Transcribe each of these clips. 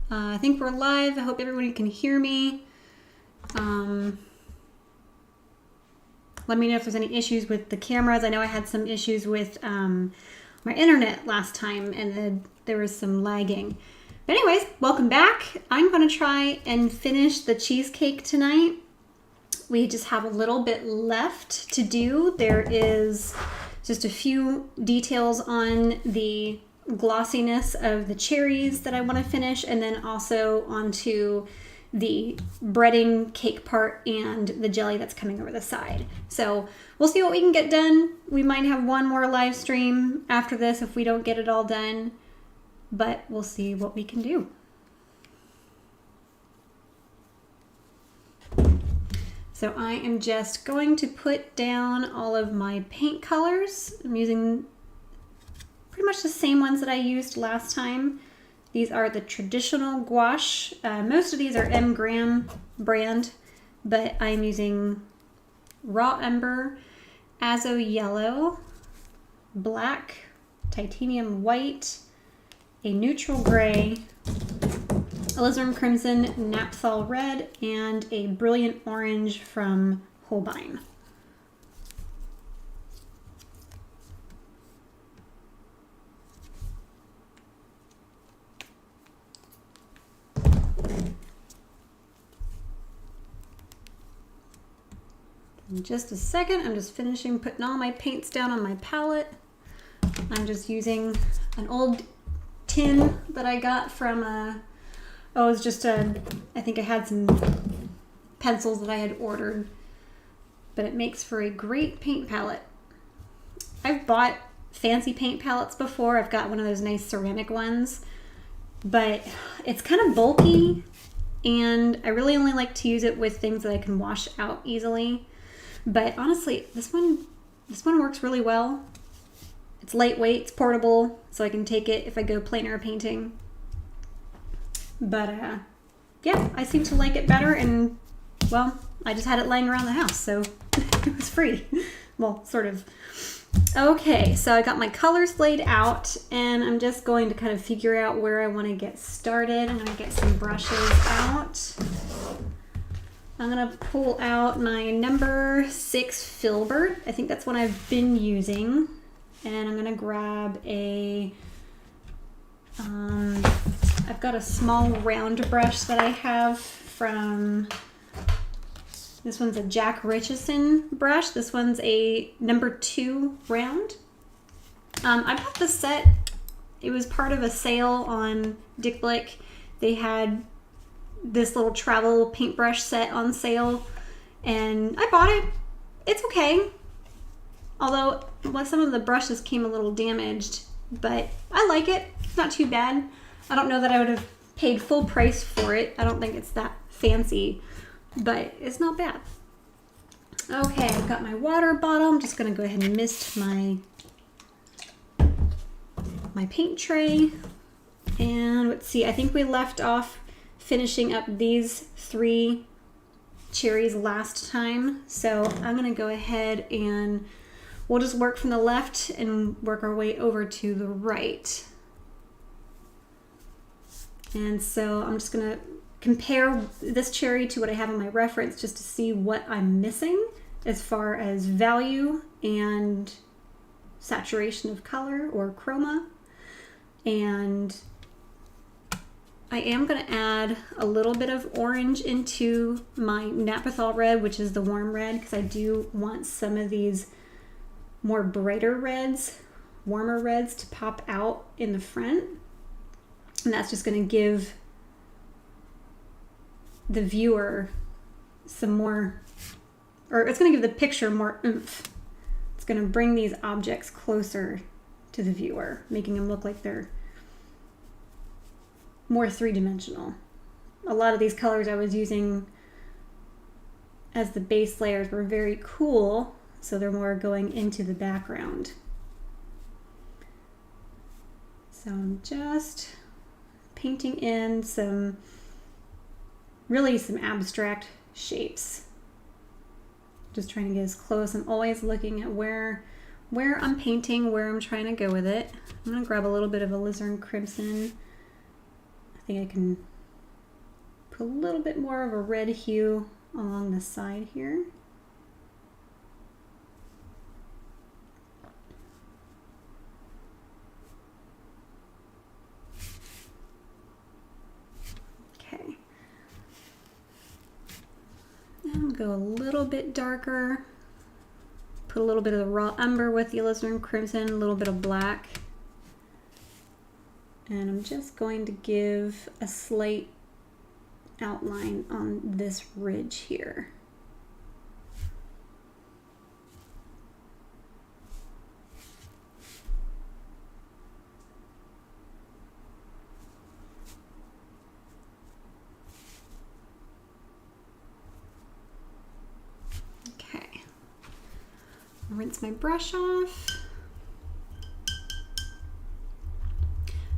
I think we're live. I hope everybody can hear me. Let me know if there's any issues with the cameras. I know I had some issues with my internet last time, and then there was some lagging. But anyways, welcome back. I'm going to try and finish the cheesecake tonight. We just have a little bit left to do. There is just a few details on the glossiness of the cherries that I want to finish, and then also onto the breading cake part and the jelly that's coming over the side. So we'll see what we can get done. We might have one more live stream after this if we don't get it all done, but we'll see what we can do. So I am just going to put down all of my paint colors. I'm using pretty much the same ones that I used last time. These are the traditional gouache. Most of these are M. Graham brand, but I'm using raw umber, azo yellow, black, titanium white, a neutral gray, alizarin crimson, naphthol red, and a brilliant orange from Holbein. In just a second, I'm just finishing putting all my paints down on my palette. I'm just using an old tin that I got from it was just I think I had some pencils that I had ordered, but it makes for a great paint palette. I've bought fancy paint palettes before. I've got one of those nice ceramic ones, but it's kind of bulky, and I really only like to use it with things that I can wash out easily. But honestly, this one works really well. It's lightweight, it's portable, so I can take it if I go plein air painting. But yeah, I seem to like it better, and well, I just had it laying around the house, so it was free. Well, sort of. Okay, so I got my colors laid out, and I'm just going to kind of figure out where I want to get started. I'm going to get some brushes out. I'm going to pull out my number 6 Filbert. I think that's one I've been using. And I'm going to grab a, I've got a small round brush that I have from, this one's a Jack Richardson brush. This one's a number 2 round. I bought the set. It was part of a sale on Dick Blick. They had this little travel paintbrush set on sale, and I bought it. It's okay. Although some of the brushes came a little damaged, but I like it. It's not too bad. I don't know that I would have paid full price for it. I don't think it's that fancy, but it's not bad. Okay, I've got my water bottle. I'm just gonna go ahead and mist my paint tray. And let's see, I think we left off finishing up these 3 cherries last time. So I'm gonna go ahead and we'll just work from the left and work our way over to the right. And so I'm just gonna compare this cherry to what I have in my reference just to see what I'm missing as far as value and saturation of color or chroma. And I am going to add a little bit of orange into my naphthol red, which is the warm red, because I do want some of these more brighter reds, warmer reds to pop out in the front. And that's just going to give the viewer some more, or it's going to give the picture more oomph. It's going to bring these objects closer to the viewer, making them look like they're more three-dimensional. A lot of these colors I was using as the base layers were very cool, so they're more going into the background. So I'm just painting in some abstract shapes. Just trying to get as close. I'm always looking at where I'm painting, where I'm trying to go with it. I'm gonna grab a little bit of alizarin crimson. I think I can put a little bit more of a red hue along the side here. Okay. And go a little bit darker. Put a little bit of the raw umber with the alizarin crimson, a little bit of black. And I'm just going to give a slight outline on this ridge here. Okay. Rinse my brush off.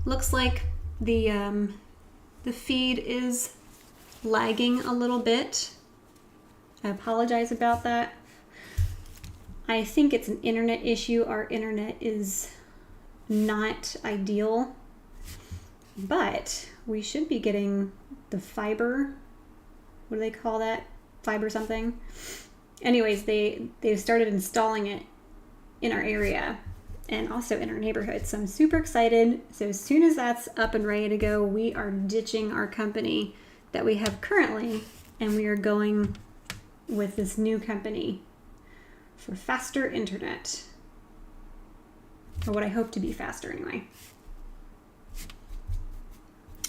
Looks like the feed is lagging a little bit. I apologize about that. I think it's an internet issue. Our internet is not ideal, but we should be getting the fiber. What do they call that? Fiber something. Anyways, they've started installing it in our area and also in our neighborhood. So I'm super excited. So as soon as that's up and ready to go, we are ditching our company that we have currently, and we are going with this new company for faster internet, or what I hope to be faster anyway.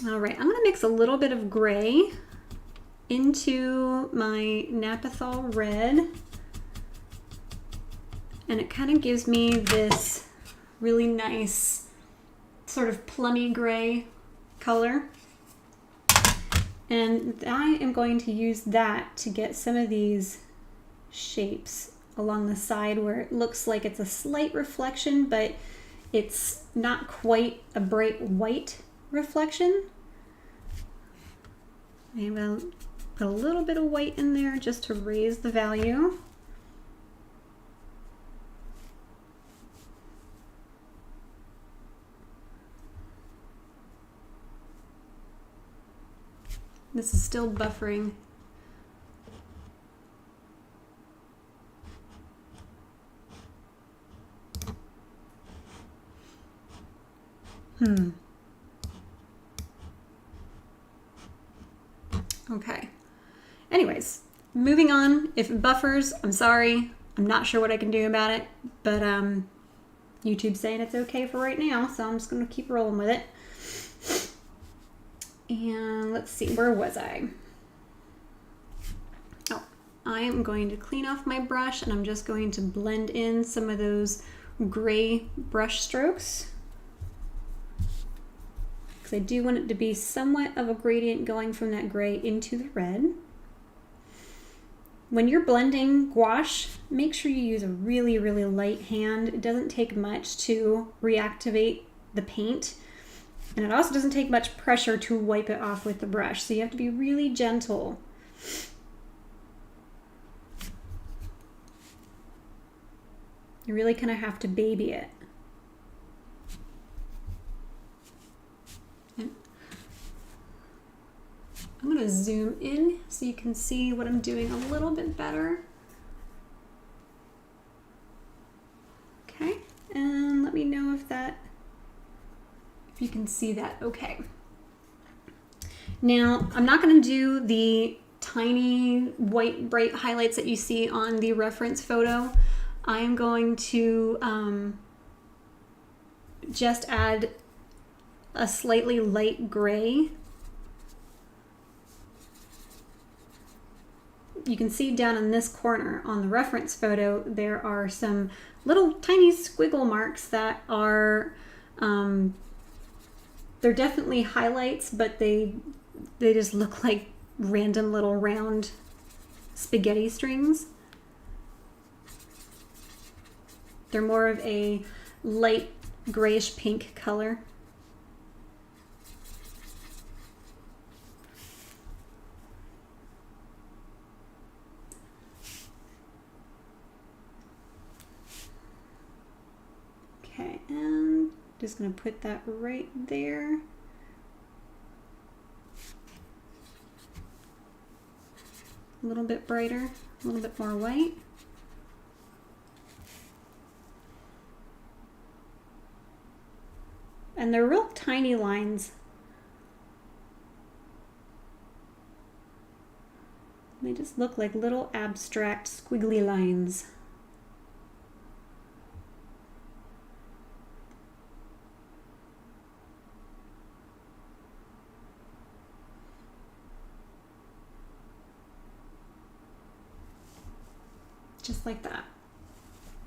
All right, I'm gonna mix a little bit of gray into my Naphthol red, and it kind of gives me this really nice sort of plummy gray color. And I am going to use that to get some of these shapes along the side where it looks like it's a slight reflection, but it's not quite a bright white reflection. I'm going to put a little bit of white in there just to raise the value. This is still buffering. Okay. Anyways, moving on. If it buffers, I'm sorry. I'm not sure what I can do about it, but YouTube's saying it's okay for right now, so I'm just going to keep rolling with it. And let's see, where was I? Oh, I am going to clean off my brush, and I'm just going to blend in some of those gray brush strokes, because I do want it to be somewhat of a gradient going from that gray into the red. When you're blending gouache, make sure you use a really, really light hand. It doesn't take much to reactivate the paint. And it also doesn't take much pressure to wipe it off with the brush. So you have to be really gentle. You really kind of have to baby it. And I'm going to zoom in so you can see what I'm doing a little bit better. Okay, and let me know if you can see that okay. Now, I'm not going to do the tiny white bright highlights that you see on the reference photo. I am going to just add a slightly light gray. You can see down in this corner on the reference photo, there are some little tiny squiggle marks that are they're definitely highlights, but they just look like random little round spaghetti strings. They're more of a light grayish pink color. Okay, and just going to put that right there. a little bit brighter, a little bit more white. And they're real tiny lines. They just look like little abstract squiggly lines. Just like that.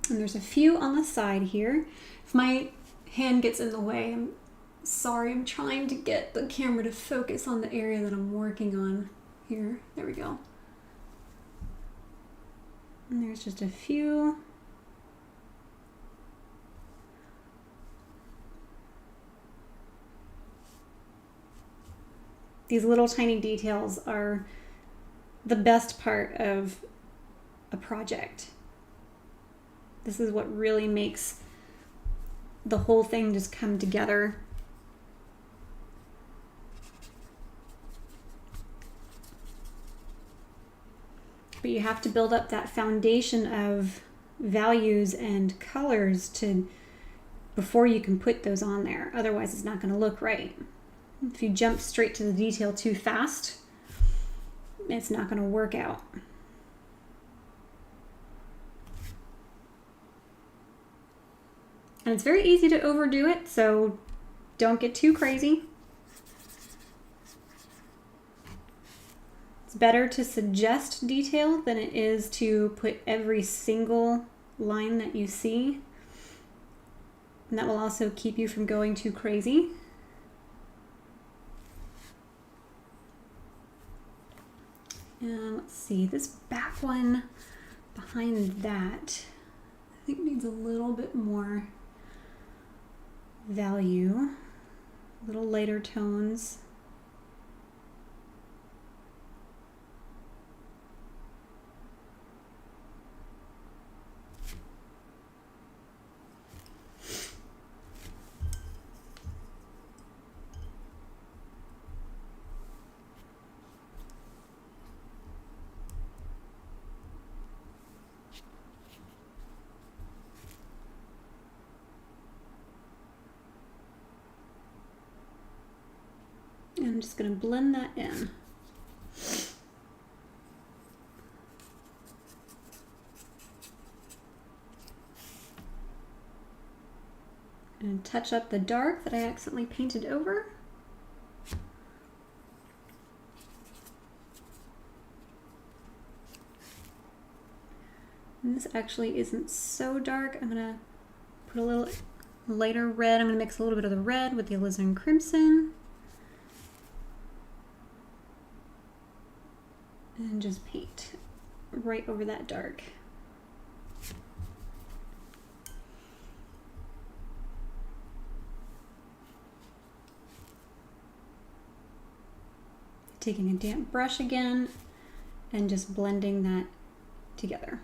And there's a few on the side here. If my hand gets in the way, I'm sorry, I'm trying to get the camera to focus on the area that I'm working on here. There we go. And there's just a few. These little tiny details are the best part of a project. This is what really makes the whole thing just come together. But you have to build up that foundation of values and colors before you can put those on there. Otherwise, it's not going to look right. If you jump straight to the detail too fast, it's not going to work out. And it's very easy to overdo it, so don't get too crazy. It's better to suggest detail than it is to put every single line that you see. And that will also keep you from going too crazy. And let's see, this back one behind that, I think needs a little bit more value, a little lighter tones. I'm just going to blend that in. And touch up the dark that I accidentally painted over. And this actually isn't so dark. I'm going to put a little lighter red. I'm going to mix a little bit of the red with the alizarin crimson. And just paint right over that dark. Taking a damp brush again and just blending that together.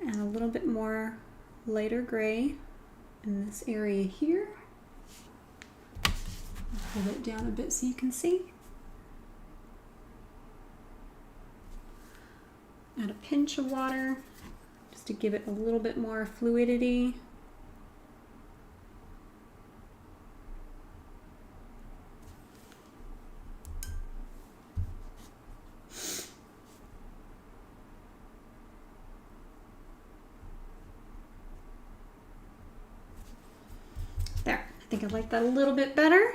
Add a little bit more lighter gray in this area here. Pull it down a bit so you can see. Add a pinch of water just to give it a little bit more fluidity. There, I think I like that a little bit better.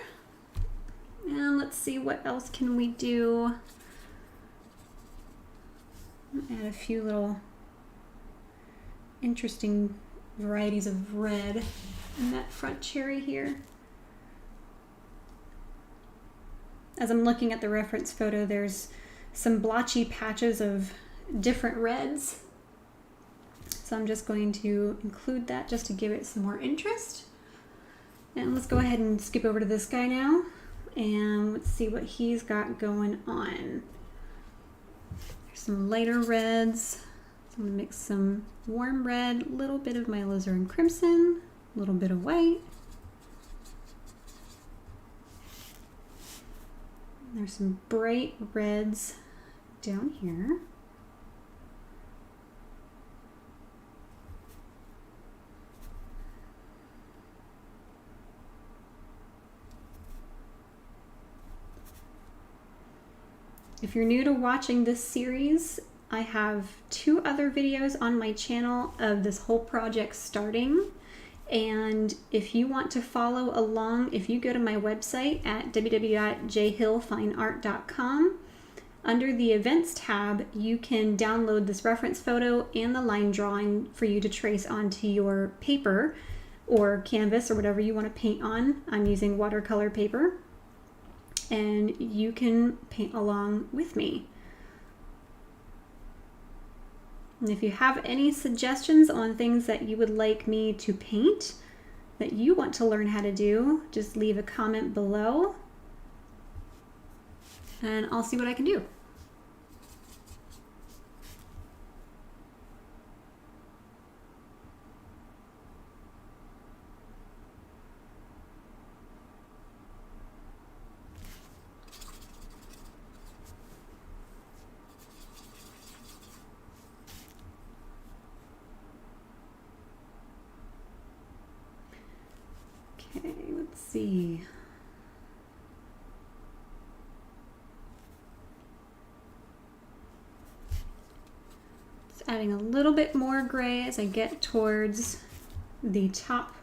And let's see, what else can we do? Add a few little interesting varieties of red in that front cherry here. As I'm looking at the reference photo, there's some blotchy patches of different reds. So I'm just going to include that just to give it some more interest. And let's go ahead and skip over to this guy now and let's see what he's got going on. There's some lighter reds. So I'm gonna mix some warm red, a little bit of my alizarin crimson, a little bit of white. There's some bright reds down here. If you're new to watching this series, I have 2 other videos on my channel of this whole project starting. And if you want to follow along, if you go to my website at www.jhillfineart.com, under the events tab, you can download this reference photo and the line drawing for you to trace onto your paper or canvas or whatever you want to paint on. I'm using watercolor paper. And you can paint along with me. And if you have any suggestions on things that you would like me to paint, that you want to learn how to do, just leave a comment below and I'll see what I can do. Okay, let's see. Just adding a little bit more gray as I get towards the top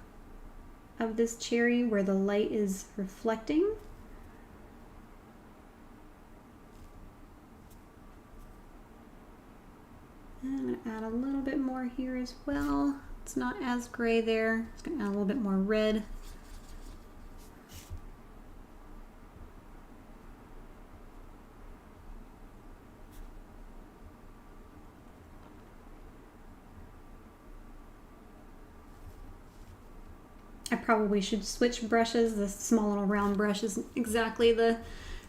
of this cherry where the light is reflecting. And I'm going to add a little bit more here as well. It's not as gray there. It's going to add a little bit more red. I probably should switch brushes. The small little round brush isn't exactly the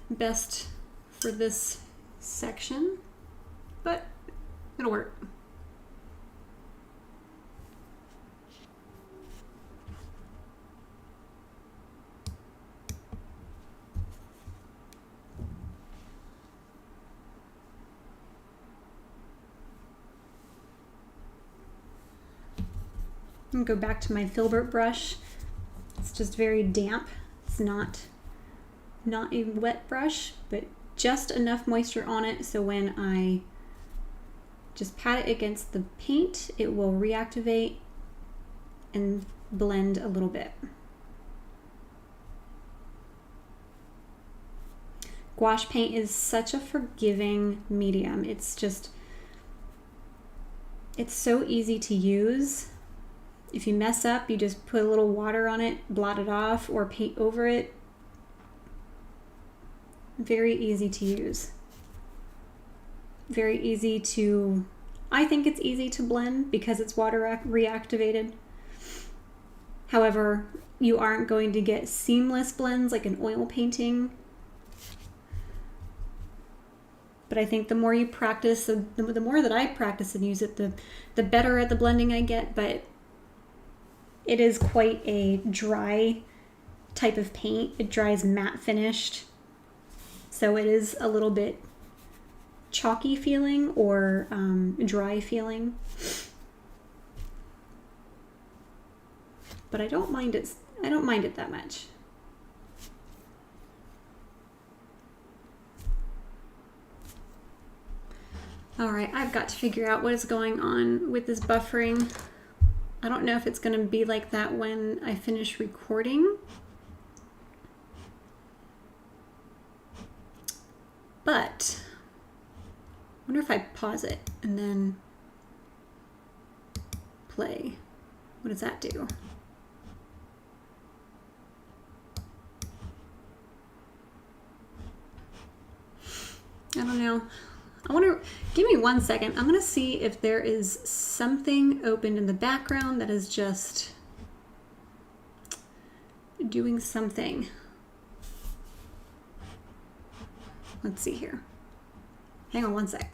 best for this section, but it'll work. I'm gonna go back to my filbert brush. It's just very damp. It's not a wet brush, but just enough moisture on it so when I just pat it against the paint, it will reactivate and blend a little bit. Gouache paint is such a forgiving medium. It's so easy to use. If you mess up, you just put a little water on it, blot it off, or paint over it. Very easy to use. Very easy to, I think it's easy to blend because it's water reactivated. However, you aren't going to get seamless blends like an oil painting. But I think the more you practice, the more that I practice and use it, the better at the blending I get. But it is quite a dry type of paint. It dries matte finished. So it is a little bit chalky feeling or dry feeling. But I don't mind it. I don't mind it that much. All right, I've got to figure out what is going on with this buffering. I don't know if it's going to be like that when I finish recording. But I wonder if I pause it and then play. What does that do? I don't know. I wonder, give me 1 second. I'm going to see if there is something open in the background that is just doing something. let's see here. Hang on one sec.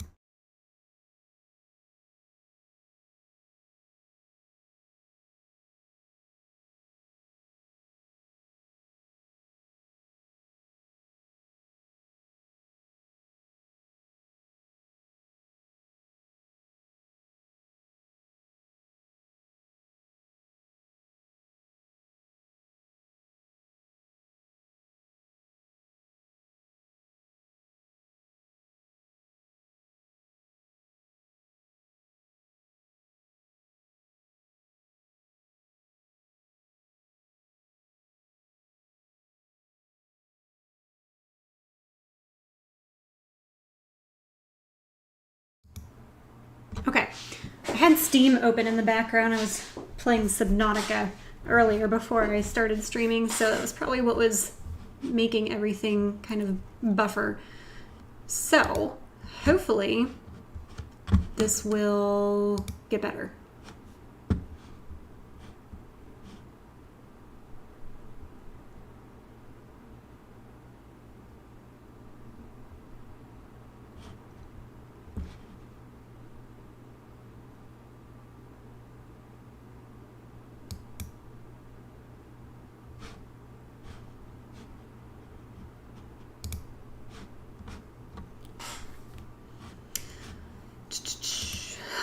Okay, I had Steam open in the background. I was playing Subnautica earlier before I started streaming, so that was probably what was making everything kind of buffer. So, hopefully, this will get better.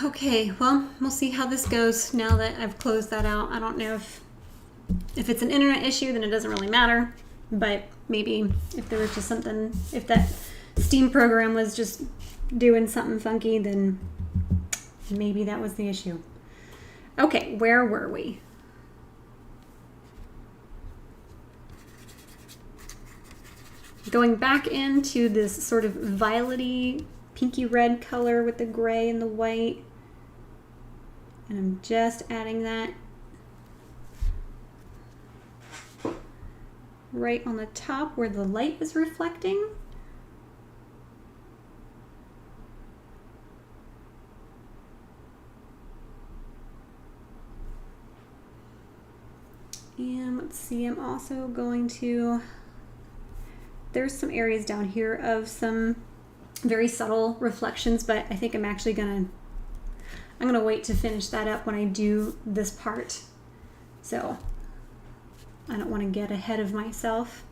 Okay, well, we'll see how this goes now that I've closed that out. I don't know if it's an internet issue, then it doesn't really matter. But maybe if there was just something, if that Steam program was just doing something funky, then maybe that was the issue. Okay, where were we? Going back into this sort of violet-y, pinky red color with the gray and the white. And I'm just adding that right on the top where the light is reflecting. And let's see, I'm also going to, there's some areas down here of some very subtle reflections, but I think I'm actually I'm gonna wait to finish that up when I do this part. So I don't want to get ahead of myself.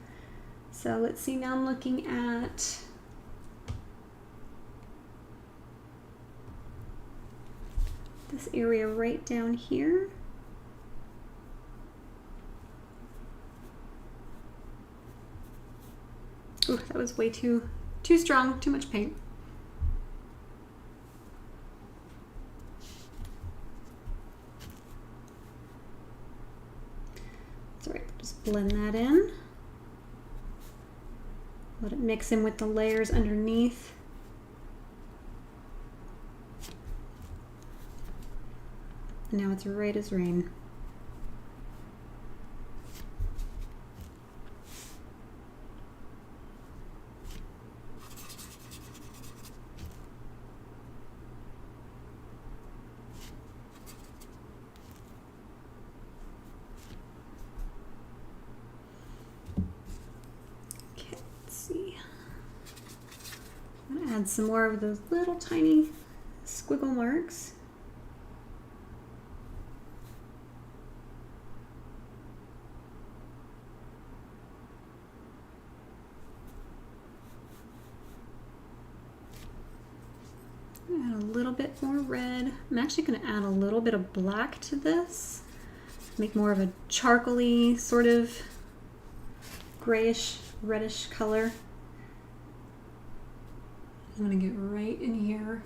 So let's see, now I'm looking at this area right down here. Ooh, that was way too strong, too much paint. It's all right, just blend that in. Let it mix in with the layers underneath. And now it's right as rain. Add some more of those little tiny squiggle marks. Add a little bit more red. I'm actually going to add a little bit of black to this. Make more of a charcoaly sort of grayish, reddish color. I'm going to get right in here.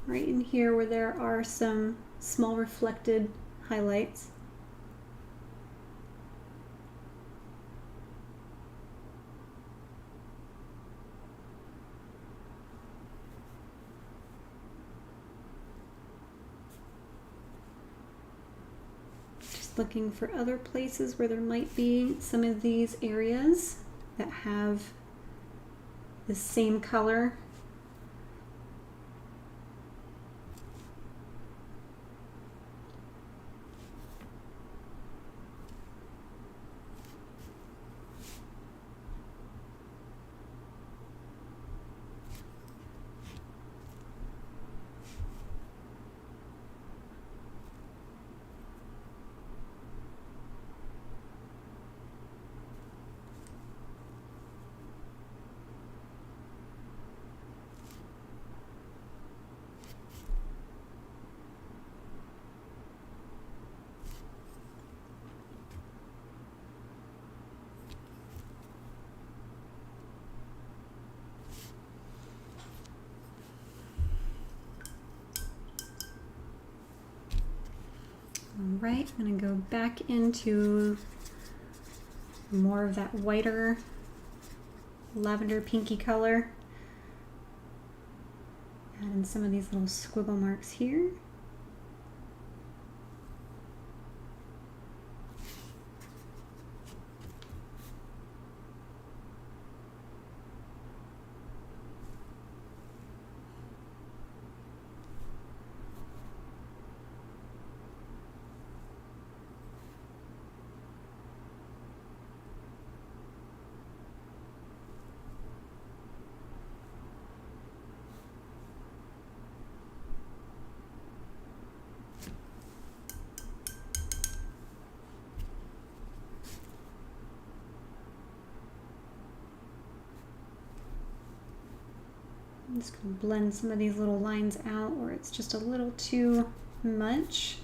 Right in here where there are some small reflected highlights. Looking for other places where there might be some of these areas that have the same color. right, I'm gonna go back into more of that whiter lavender pinky color. Add in some of these little squiggle marks here. I'm just going to blend some of these little lines out where it's just a little too much.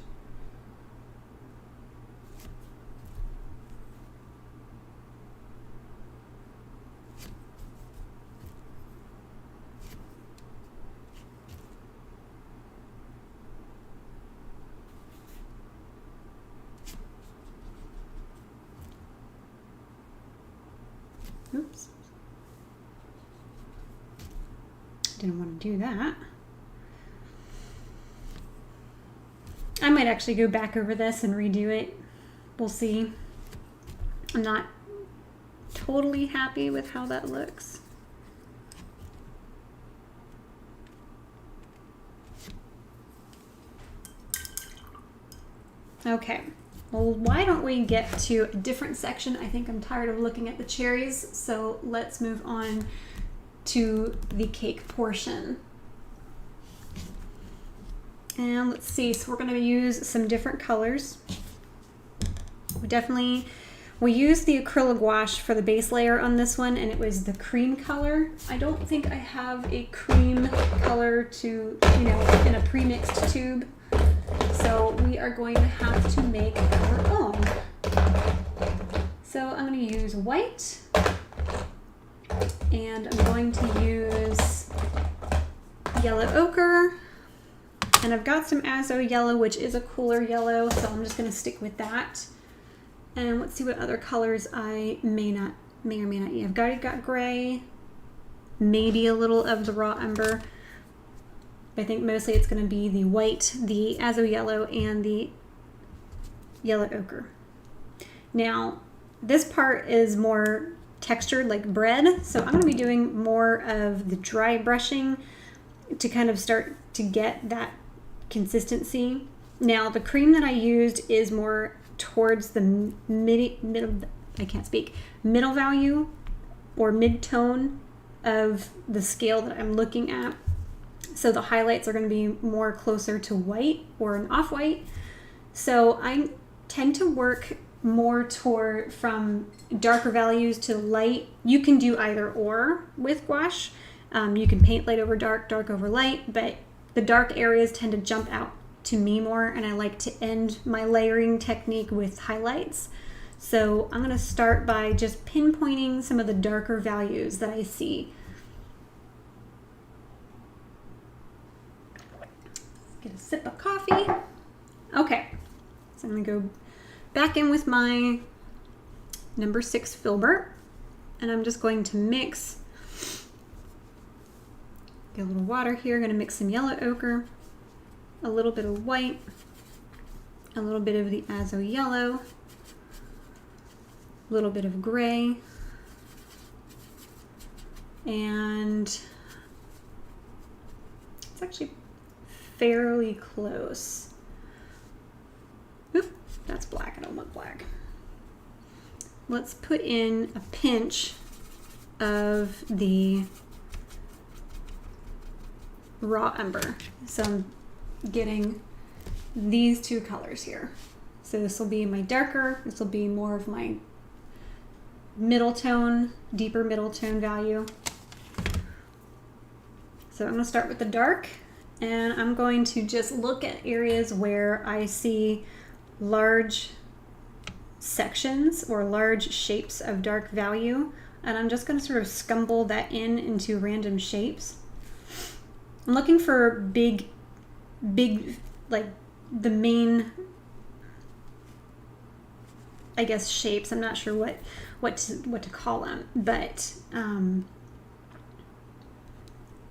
Oops. Didn't want to do that. I might actually go back over this and redo it. We'll see. I'm not totally happy with how that looks. Okay, well, why don't we get to a different section? I think I'm tired of looking at the cherries, so let's move on to the cake portion. And let's see, so we're going to use some different colors. We used the acrylic gouache for the base layer on this one, and it was the cream color. I don't think I have a cream color to, in a pre-mixed tube. So we are going to have to make our own. So I'm going to use white, and I'm going to use yellow ochre, and I've got some azo yellow, which is a cooler yellow, so I'm just going to stick with that. And let's see what other colors I may or may not use. I've got gray, maybe a little of the raw umber. I think mostly it's going to be the white, the azo yellow, and the yellow ochre. Now, this part is more textured like bread, so I'm going to be doing more of the dry brushing to kind of start to get that consistency. Now, the cream that I used is more towards the middle value or mid-tone of the scale that I'm looking at. So the highlights are going to be more closer to white or an off-white. So I tend to work more from darker values to light. You can do either or with gouache. You can paint light over dark, dark over light, but the dark areas tend to jump out to me more, and I like to end my layering technique with highlights. So I'm going to start by just pinpointing some of the darker values that I see. Get a sip of coffee. Okay, so I'm going to go back in with my number 6 filbert, and I'm just going to mix, get a little water here. I'm going to mix some yellow ochre, a little bit of white, a little bit of the azo yellow, a little bit of gray, and it's actually fairly close. Oop, that's black. I don't want black. Let's put in a pinch of the raw umber. So I'm getting these two colors here. So this will be my darker, this will be more of my middle tone, deeper middle tone value. So I'm going to start with the dark, and I'm going to just look at areas where I see large sections or large shapes of dark value, and I'm just going to sort of scumble that into random shapes. I'm looking for big, like the main I guess, shapes. I'm not sure what to call them, but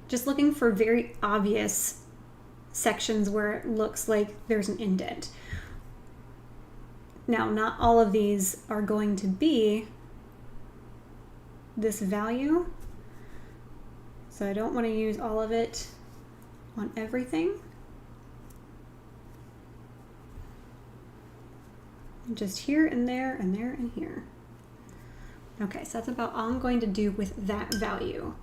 just looking for very obvious sections where it looks like there's an indent. Now, not all of these are going to be this value, so I don't want to use all of it on everything. Just here and there and there and here. Okay, so that's about all I'm going to do with that value.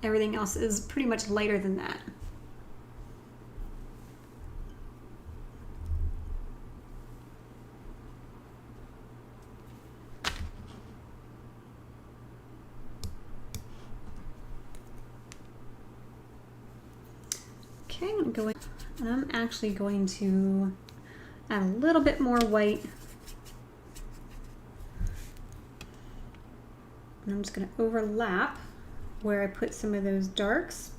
Everything else is pretty much lighter than that. Okay, I'm gonna go in, and I'm actually going to add a little bit more white. And I'm just gonna overlap where I put some of those darks,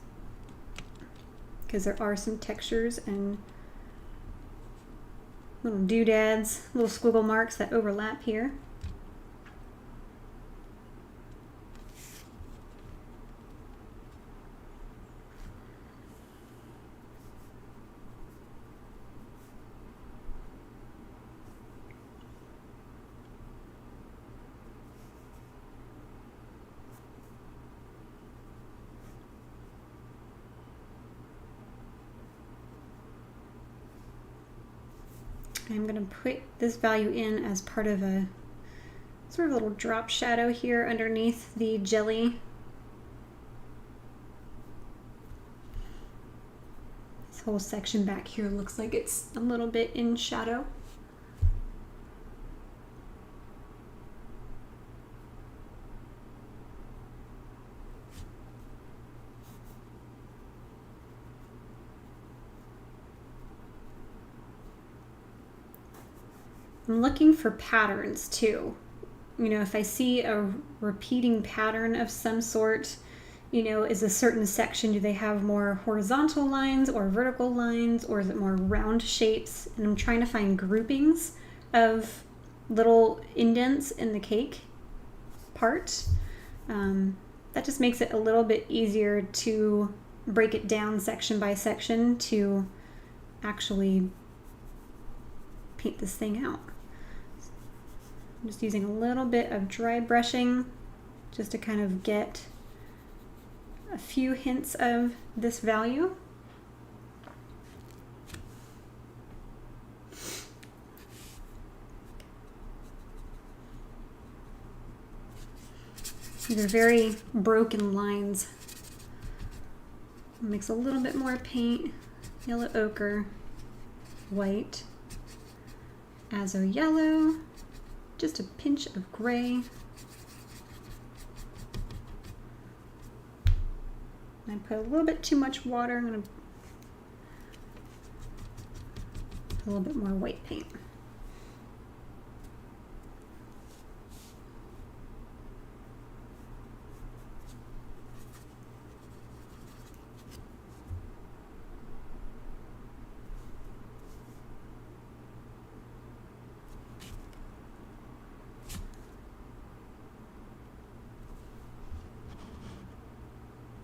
because there are some textures and little doodads, little squiggle marks that overlap here. I'm going to put this value in as part of a sort of little drop shadow here underneath the jelly. This whole section back here looks like it's a little bit in shadow. I'm looking for patterns too. You know, if I see a repeating pattern of some sort, you know, is a certain section, do they have more horizontal lines or vertical lines, or is it more round shapes? And I'm trying to find groupings of little indents in the cake part. That just makes it a little bit easier to break it down section by section to actually paint this thing out. I'm just using a little bit of dry brushing just to kind of get a few hints of this value. These are very broken lines. Mix a little bit more paint, yellow ochre, white, azo yellow, just a pinch of gray. I put a little bit too much water. I'm going to put a little bit more white paint.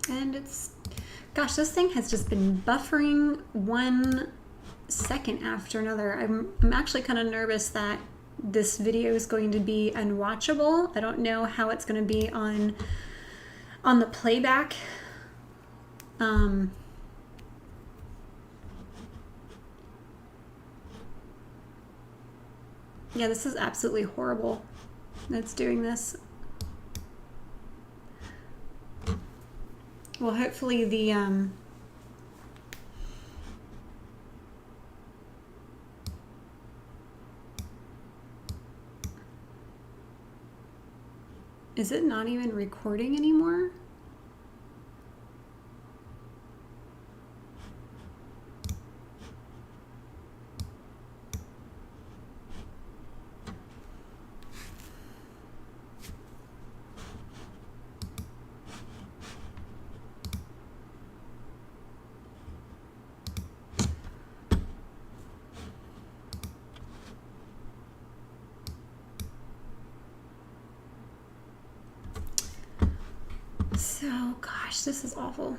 And it's, gosh, this thing has just been buffering 1 second after another. I'm actually kind of nervous that this video is going to be unwatchable. I don't know how it's going to be on the playback. Yeah, this is absolutely horrible. It's doing this. Well, hopefully the is it not even recording anymore? So, gosh, this is awful.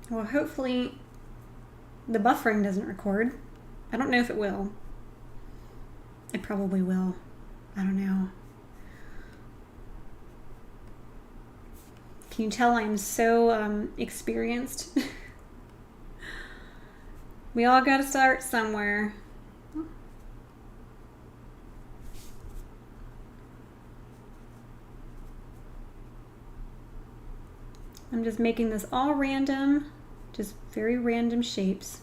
Well, hopefully the buffering doesn't record. I don't know if it will. It probably will. I don't know. Can you tell I'm so experienced? We all got to start somewhere. I'm just making this all random, just very random shapes.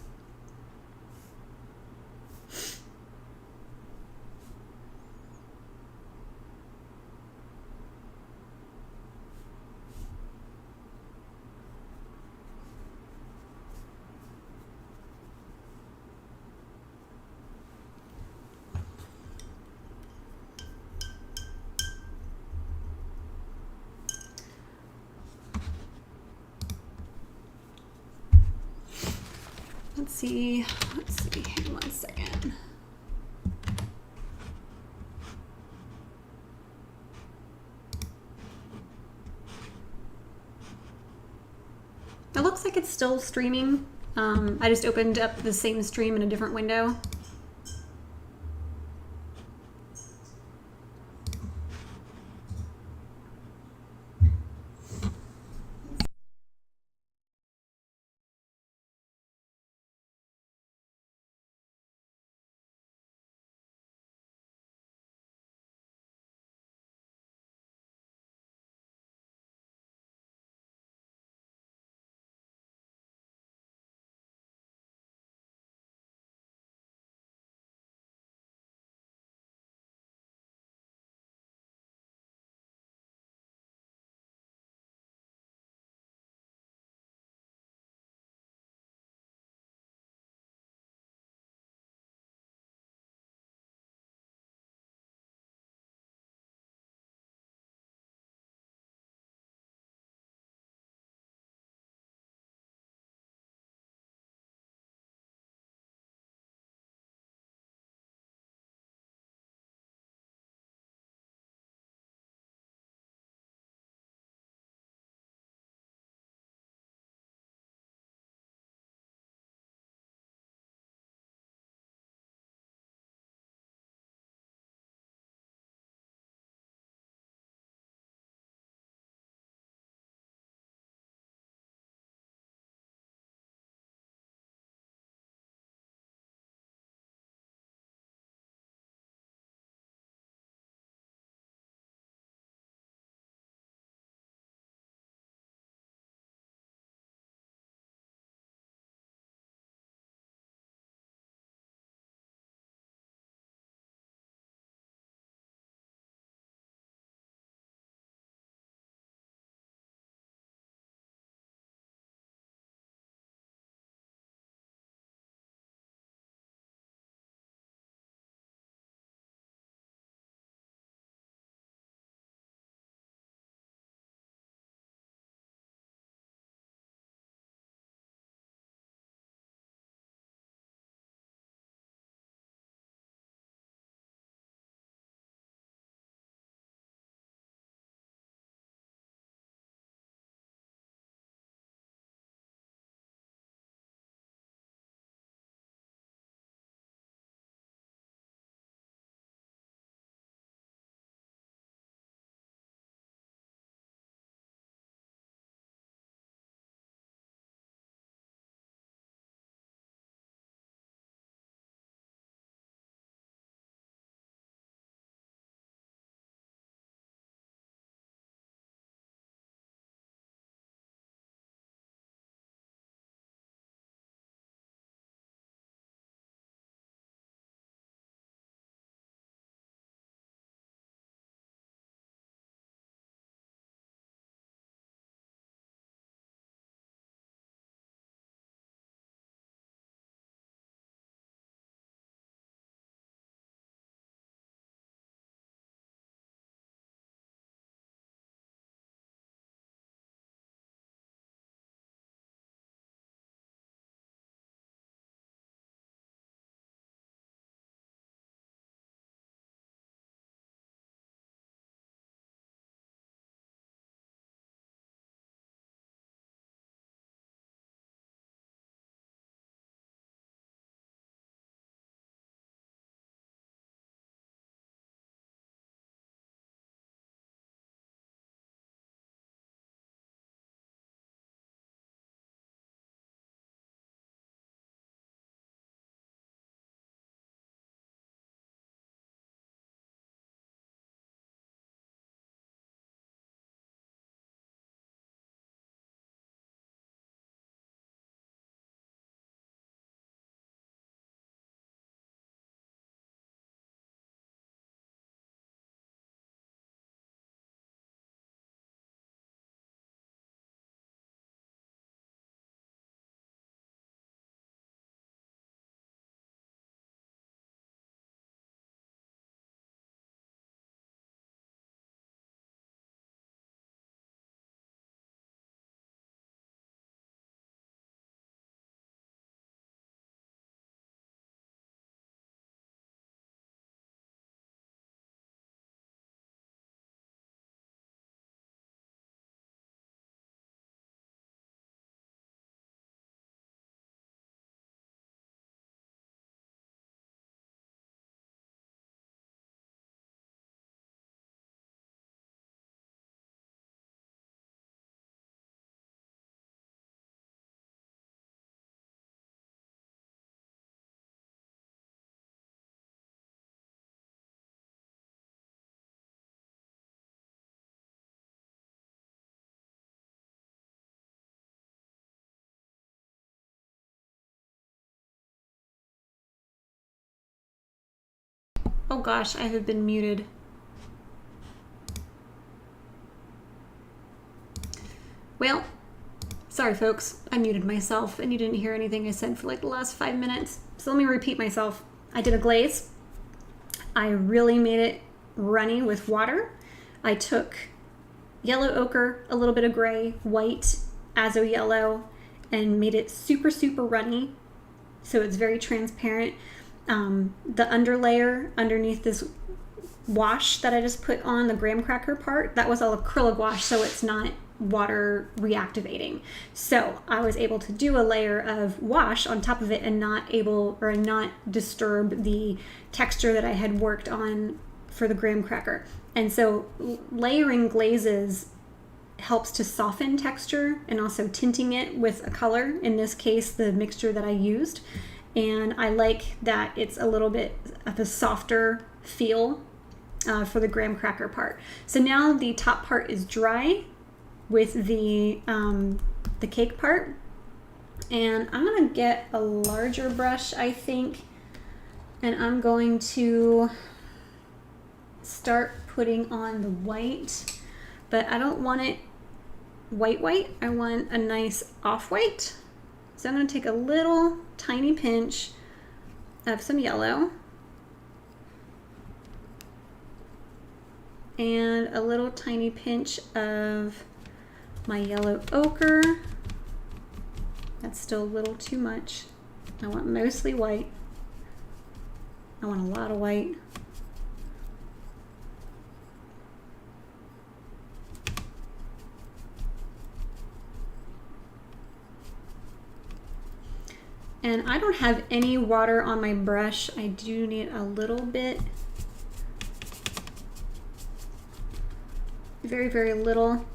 Let's see, hang on 1 second. It looks like it's still streaming. I just opened up the same stream in a different window. Oh gosh, I have been muted. Well, sorry folks, I muted myself and you didn't hear anything I said for like the last 5 minutes. So let me repeat myself. I did a glaze. I really made it runny with water. I took yellow ochre, a little bit of gray, white, azo yellow, and made it super, super runny. So it's very transparent. The underlayer underneath this wash that I just put on the graham cracker part, that was all acrylic wash, so it's not water reactivating. So I was able to do a layer of wash on top of it and not disturb the texture that I had worked on for the graham cracker. And so layering glazes helps to soften texture and also tinting it with a color, in this case the mixture that I used. And I like that it's a little bit of a softer feel for the graham cracker part. So now the top part is dry with the cake part. And I'm gonna get a larger brush, I think, and I'm going to start putting on the white, but I don't want it white. I want a nice off-white. So I'm going to take a little tiny pinch of some yellow and a little tiny pinch of my yellow ochre. That's still a little too much. I want mostly white. I want a lot of white. And I don't have any water on my brush. I do need a little bit. Very, very little.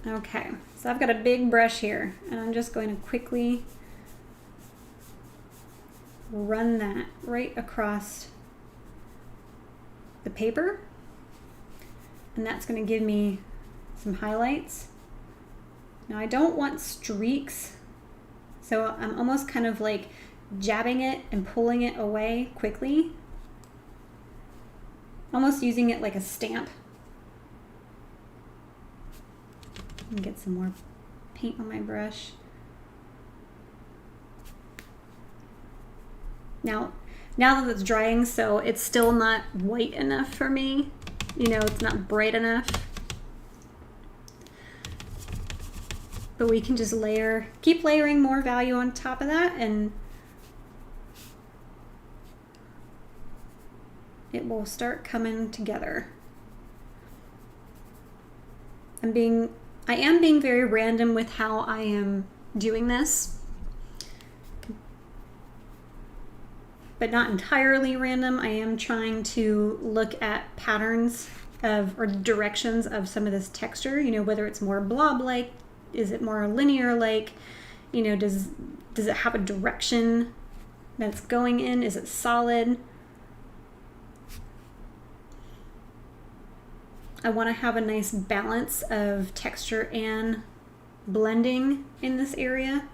Okay, so I've got a big brush here, and I'm just going to quickly run that right across the paper. And that's going to give me some highlights. Now I don't want streaks, so I'm almost kind of like jabbing it and pulling it away quickly. Almost using it like a stamp. And get some more paint on my brush. Now that it's drying, so it's still not white enough for me. You know, it's not bright enough. But we can just keep layering more value on top of that, and it will start coming together. I am being very random with how I am doing this, but not entirely random. I am trying to look at patterns or directions of some of this texture, you know, whether it's more blob-like, is it more linear-like, you know, does it have a direction that it's going in? Is it solid? I want to have a nice balance of texture and blending in this area.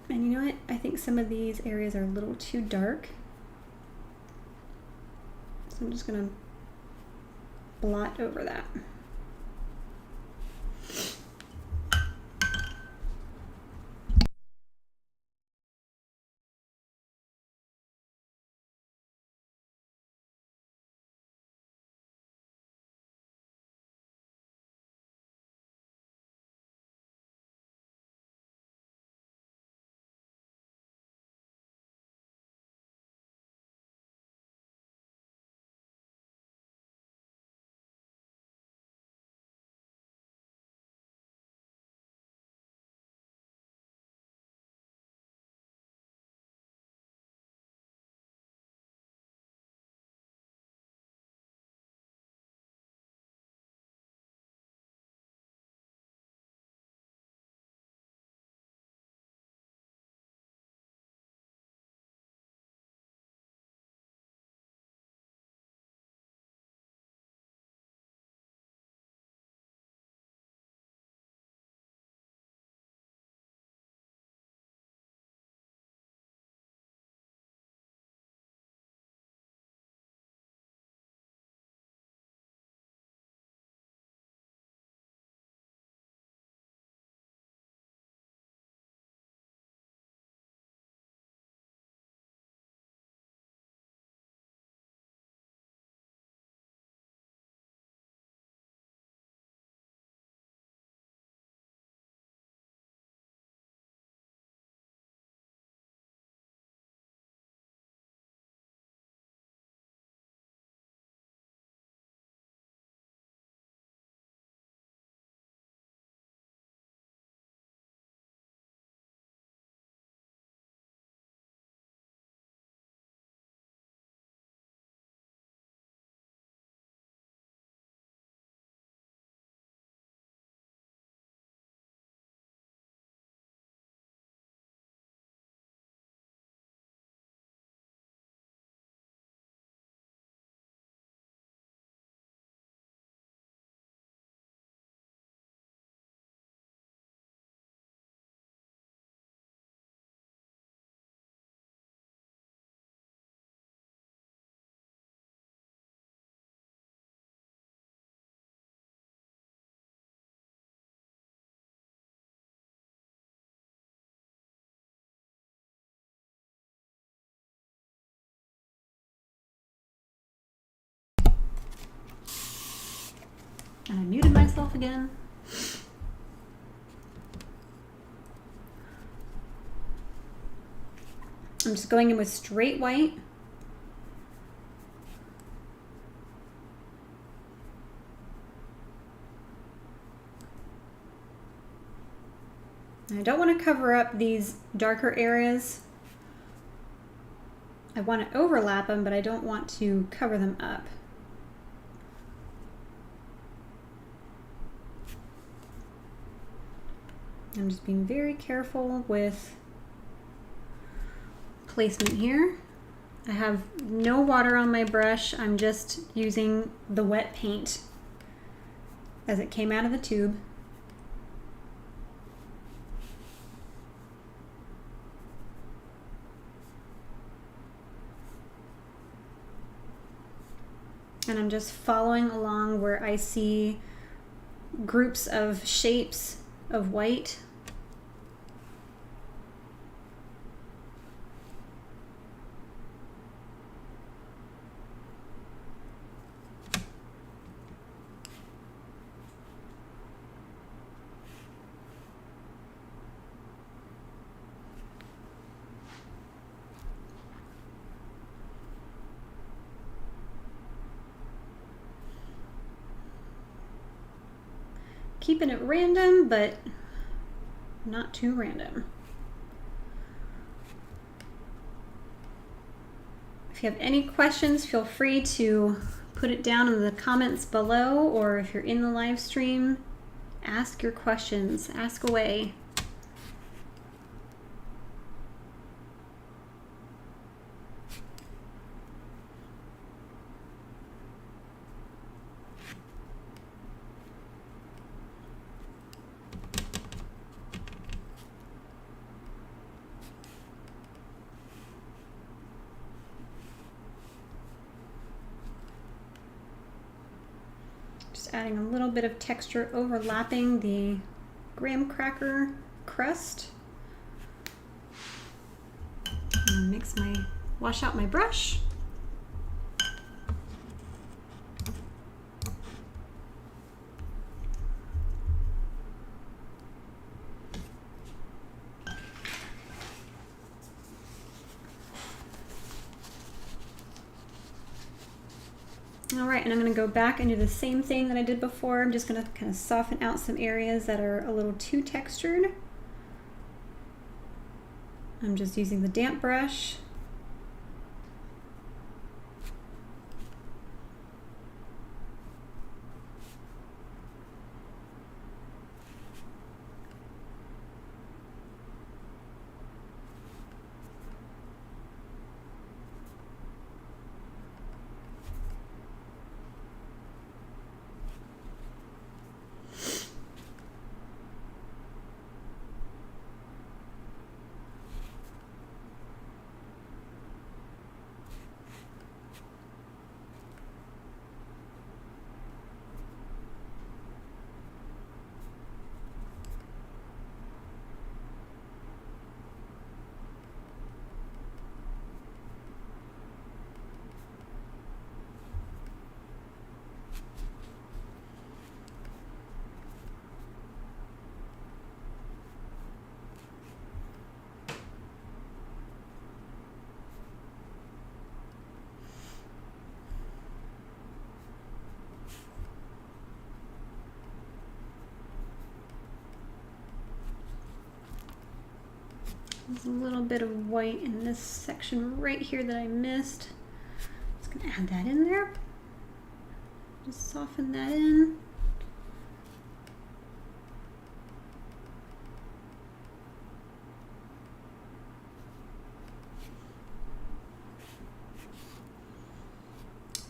And you know what? I think some of these areas are a little too dark. So I'm just going to blot over that. And I muted myself again. I'm just going in with straight white. And I don't want to cover up these darker areas. I want to overlap them, but I don't want to cover them up. I'm just being very careful with placement here. I have no water on my brush. I'm just using the wet paint as it came out of the tube. And I'm just following along where I see groups of shapes of white. Keeping it random, but not too random. If you have any questions, feel free to put it down in the comments below, or if you're in the live stream, ask your questions, ask away. Adding a little bit of texture overlapping the graham cracker crust. Wash out my brush. All right, and I'm going to go back and do the same thing that I did before. I'm just going to kind of soften out some areas that are a little too textured. I'm just using the damp brush. There's a little bit of white in this section right here that I missed. Just gonna add that in there. Just soften that in.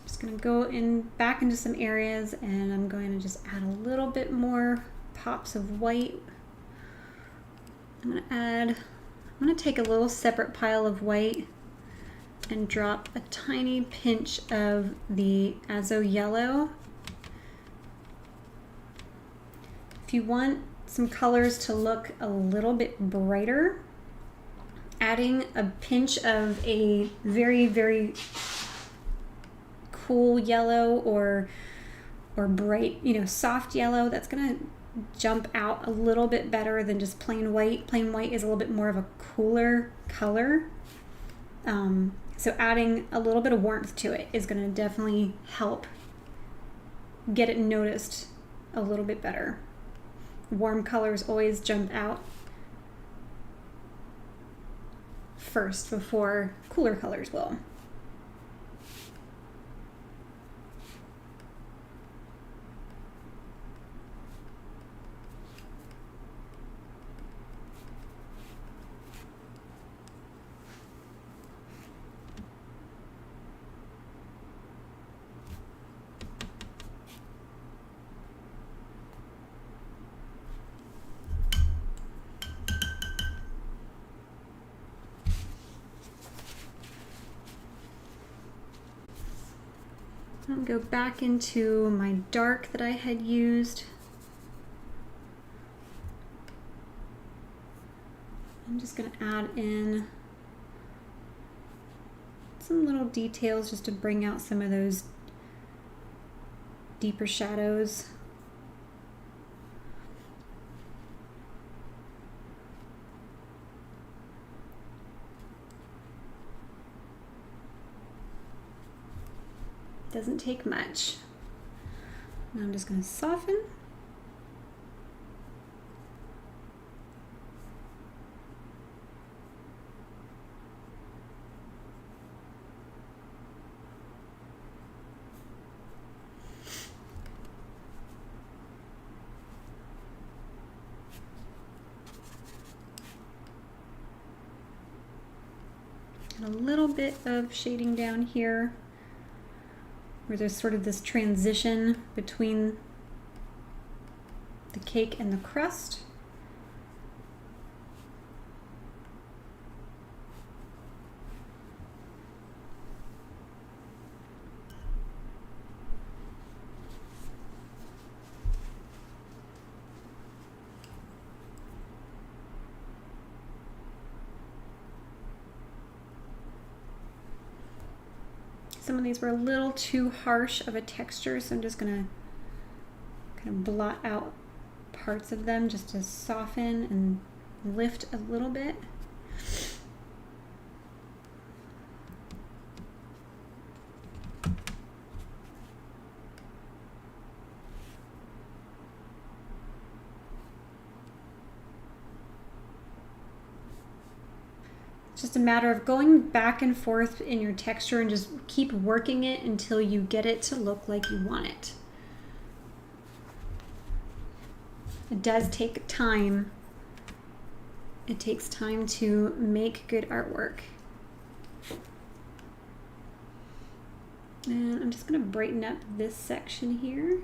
Just gonna go in back into some areas, and I'm going to just add a little bit more pops of white. I'm gonna take a little separate pile of white and drop a tiny pinch of the azo yellow. If you want some colors to look a little bit brighter, adding a pinch of a very, very cool yellow or or bright, you know, soft yellow, that's gonna jump out a little bit better than just plain white. Plain white is a little bit more of a cooler color. So adding a little bit of warmth to it is gonna definitely help get it noticed a little bit better. Warm colors always jump out first before cooler colors will. I'll go back into my dark that I had used. I'm just going to add in some little details just to bring out some of those deeper shadows. Doesn't take much. Now I'm just going to soften. And a little bit of shading down here, where there's sort of this transition between the cake and the crust. Some of these were a little too harsh of a texture, so I'm just gonna kind of blot out parts of them just to soften and lift a little bit. Just a matter of going back and forth in your texture and just keep working it until you get it to look like you want it. It does take time. It takes time to make good artwork. And I'm just going to brighten up this section here.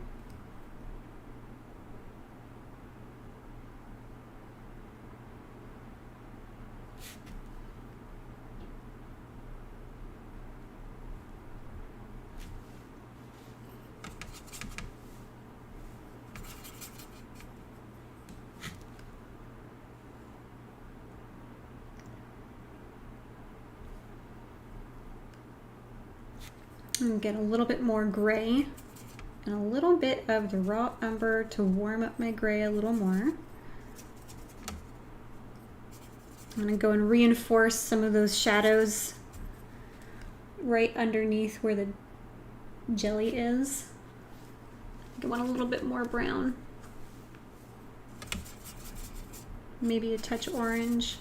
And get a little bit more gray and a little bit of the raw umber to warm up my gray a little more. I'm going to go and reinforce some of those shadows right underneath where the jelly is. I want a little bit more brown. Maybe a touch orange.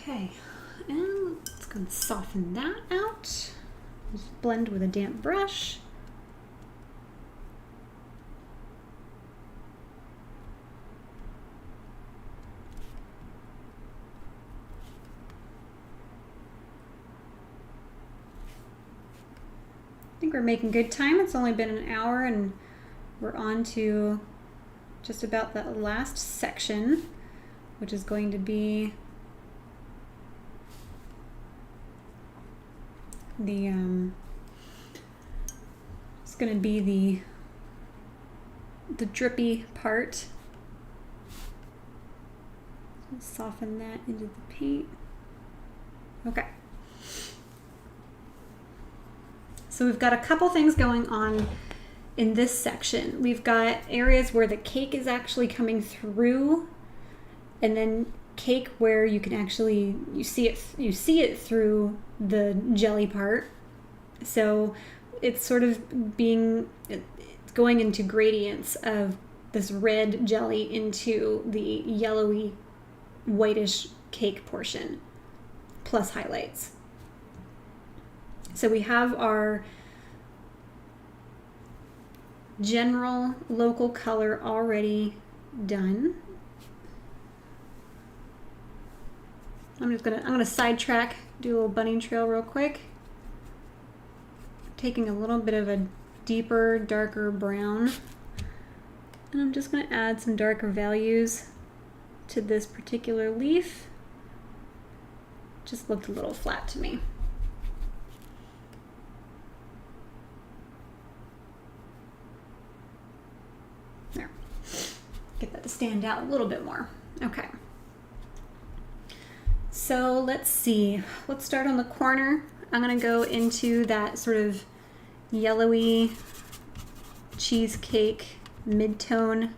Okay, and let's go and soften that out. Just blend with a damp brush. think we're making good time. It's only been an hour and we're on to just about that last section, which is going to be the it's going to be the drippy part. Soften that into the paint. Okay. So we've got a couple things going on in this section. We've got areas where the cake is actually coming through, and then cake where you can actually you see it through the jelly part. So it's sort of it's going into gradients of this red jelly into the yellowy whitish cake portion plus highlights. So we have our general local color already done. I'm gonna sidetrack, do a little bunny trail real quick. Taking a little bit of a deeper, darker brown, and I'm just gonna add some darker values to this particular leaf. Just looked a little flat to me. There. Get that to stand out a little bit more. Okay. So let's see. Let's start on the corner. I'm gonna go into that sort of yellowy cheesecake mid-tone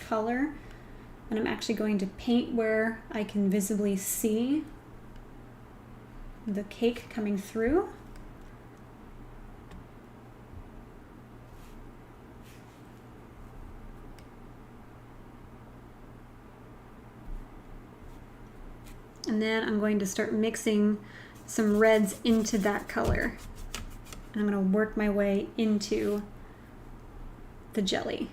color. And I'm actually going to paint where I can visibly see the cake coming through. And then I'm going to start mixing some reds into that color. And I'm going to work my way into the jelly.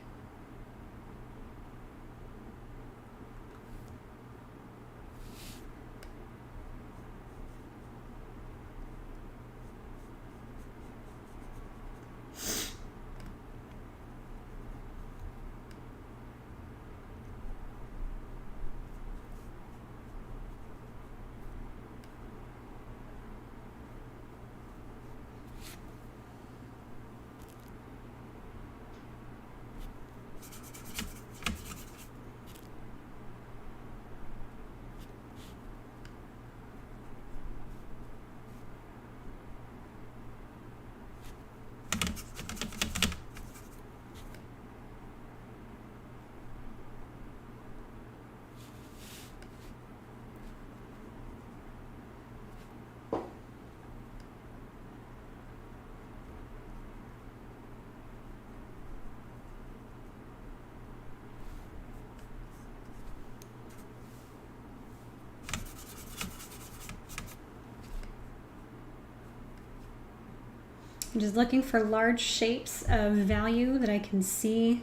I'm just looking for large shapes of value that I can see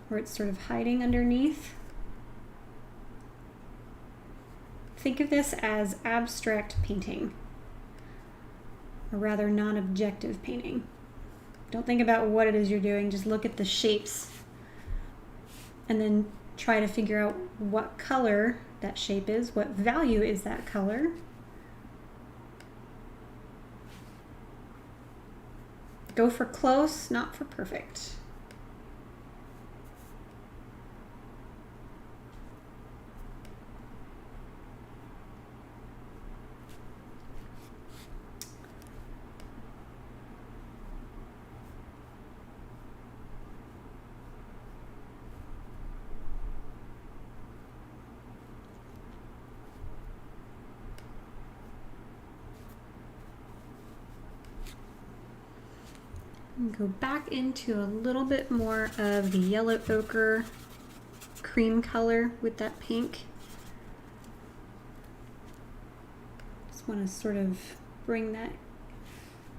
where it's sort of hiding underneath. Think of this as abstract painting, or rather non-objective painting. Don't think about what it is you're doing, just look at the shapes and then try to figure out what color that shape is, what value is that color. Go for close, not for perfect. Go back into a little bit more of the yellow ochre cream color with that pink. Just want to sort of bring that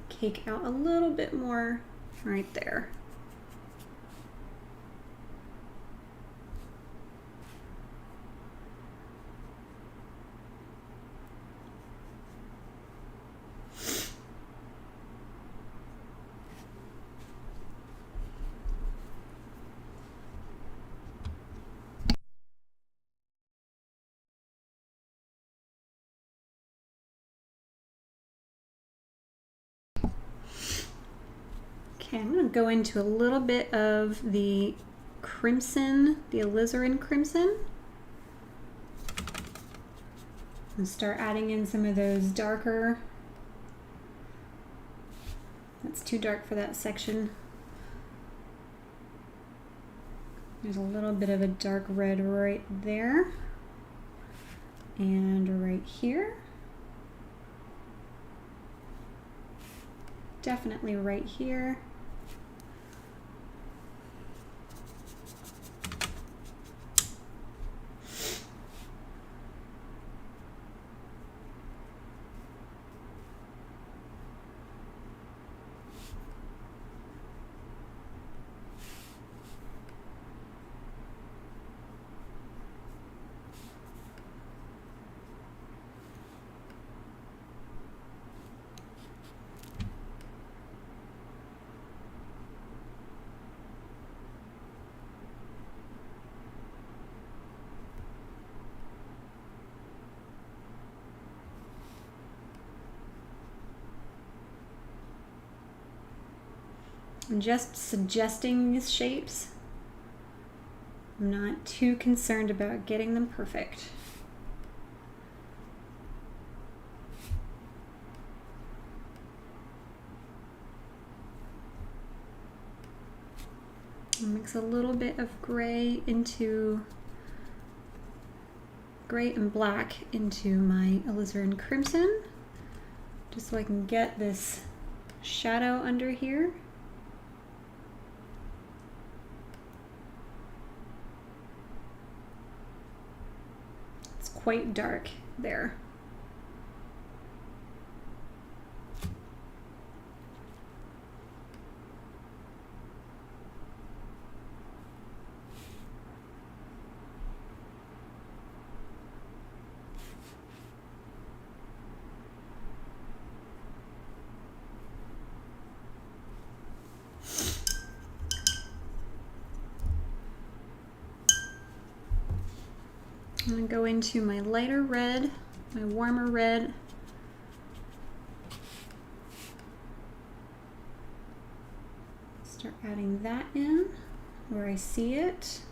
cake out a little bit more right there. Okay, I'm going to go into a little bit of the crimson, the alizarin crimson. And start adding in some of those darker. That's too dark for that section. There's a little bit of a dark red right there. And right here. Definitely right here. I'm just suggesting these shapes. I'm not too concerned about getting them perfect. I'll mix a little bit of gray into gray and black into my alizarin crimson, just so I can get this shadow under here. Quite dark there. I'm going to go into my lighter red, my warmer red. Start adding that in where I see it.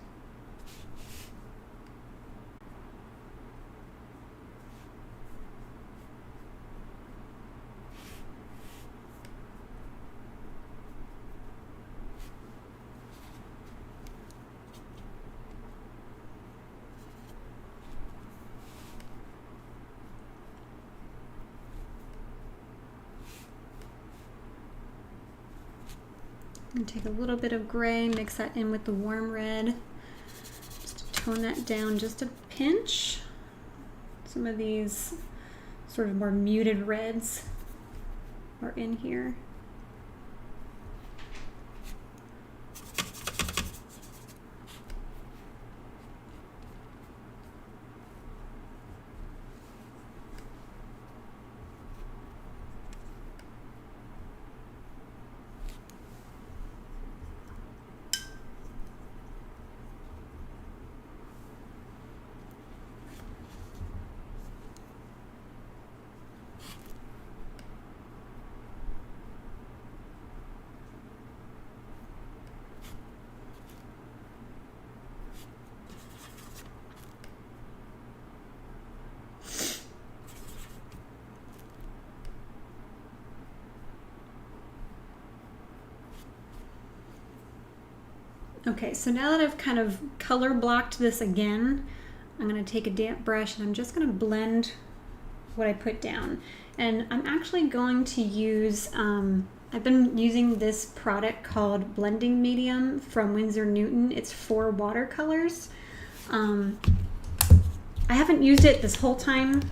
And take a little bit of gray, mix that in with the warm red, just to tone that down just a pinch. Some of these sort of more muted reds are in here. Okay, so now that I've kind of color blocked this again, I'm going to take a damp brush and I'm just going to blend what I put down. And I'm actually going to use, I've been using this product called Blending Medium from Winsor Newton. It's for watercolors. I haven't used it this whole time,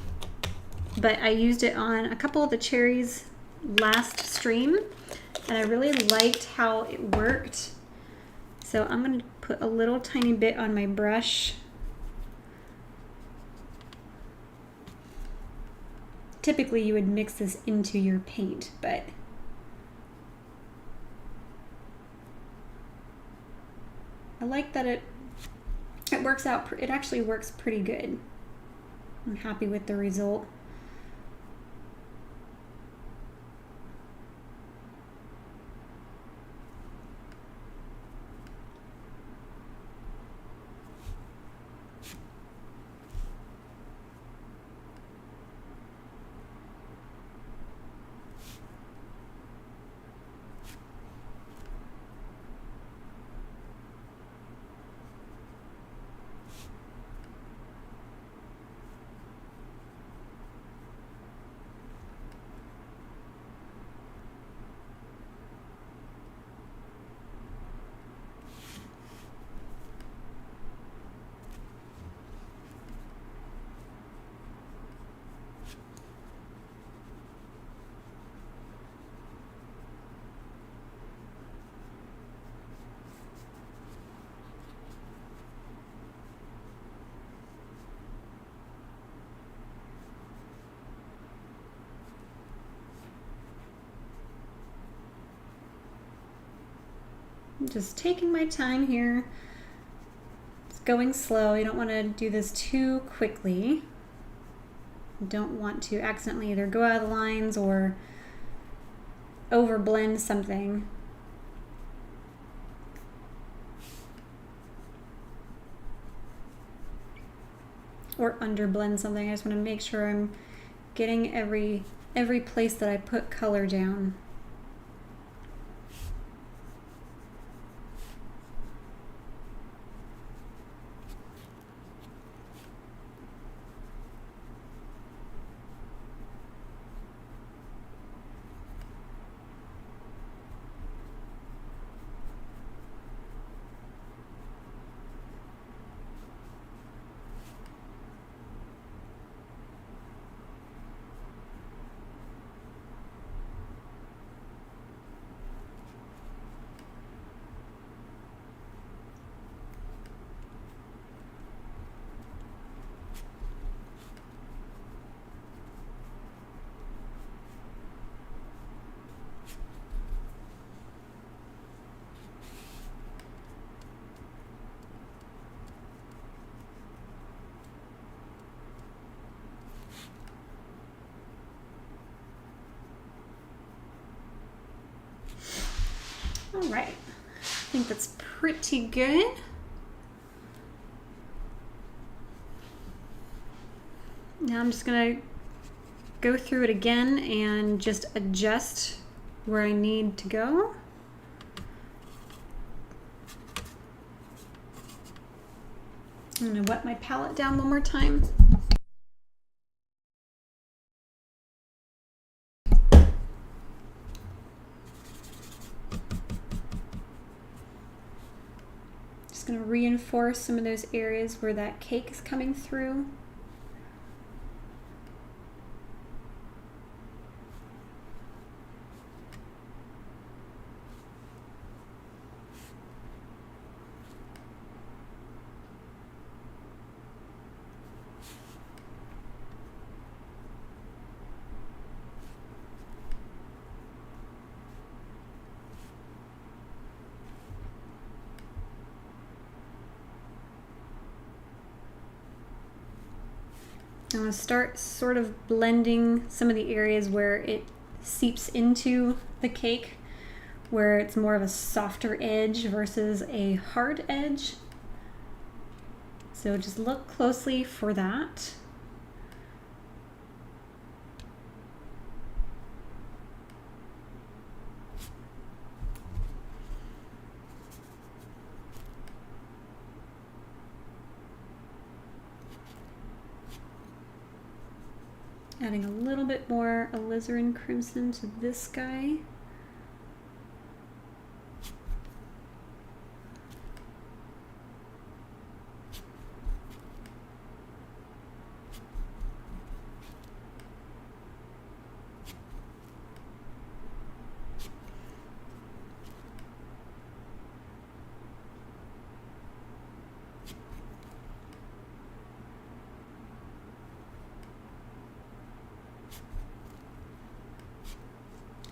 but I used it on a couple of the cherries last stream, and I really liked how it worked. So I'm going to put a little tiny bit on my brush. Typically you would mix this into your paint, but I like that it works out, it actually works pretty good. I'm happy with the result. I'm just taking my time here. It's going slow. You don't want to do this too quickly. You don't want to accidentally either go out of the lines or overblend something. Or underblend something. I just want to make sure I'm getting every place that I put color down. All right, I think that's pretty good. Now I'm just gonna go through it again and just adjust where I need to go. I'm gonna wet my palette down one more time. Just gonna reinforce some of those areas where that cake is coming through. I'm going to start sort of blending some of the areas where it seeps into the cake, where it's more of a softer edge versus a hard edge. So just look closely for that. Adding a little bit more alizarin crimson to this guy.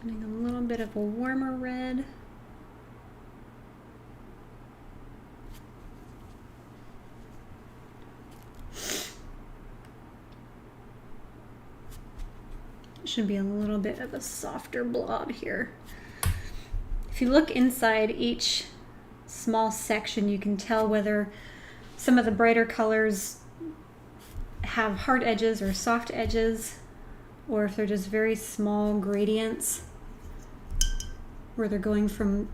Adding a little bit of a warmer red. Should be a little bit of a softer blob here. If you look inside each small section, you can tell whether some of the brighter colors have hard edges or soft edges, or if they're just very small gradients where they're going from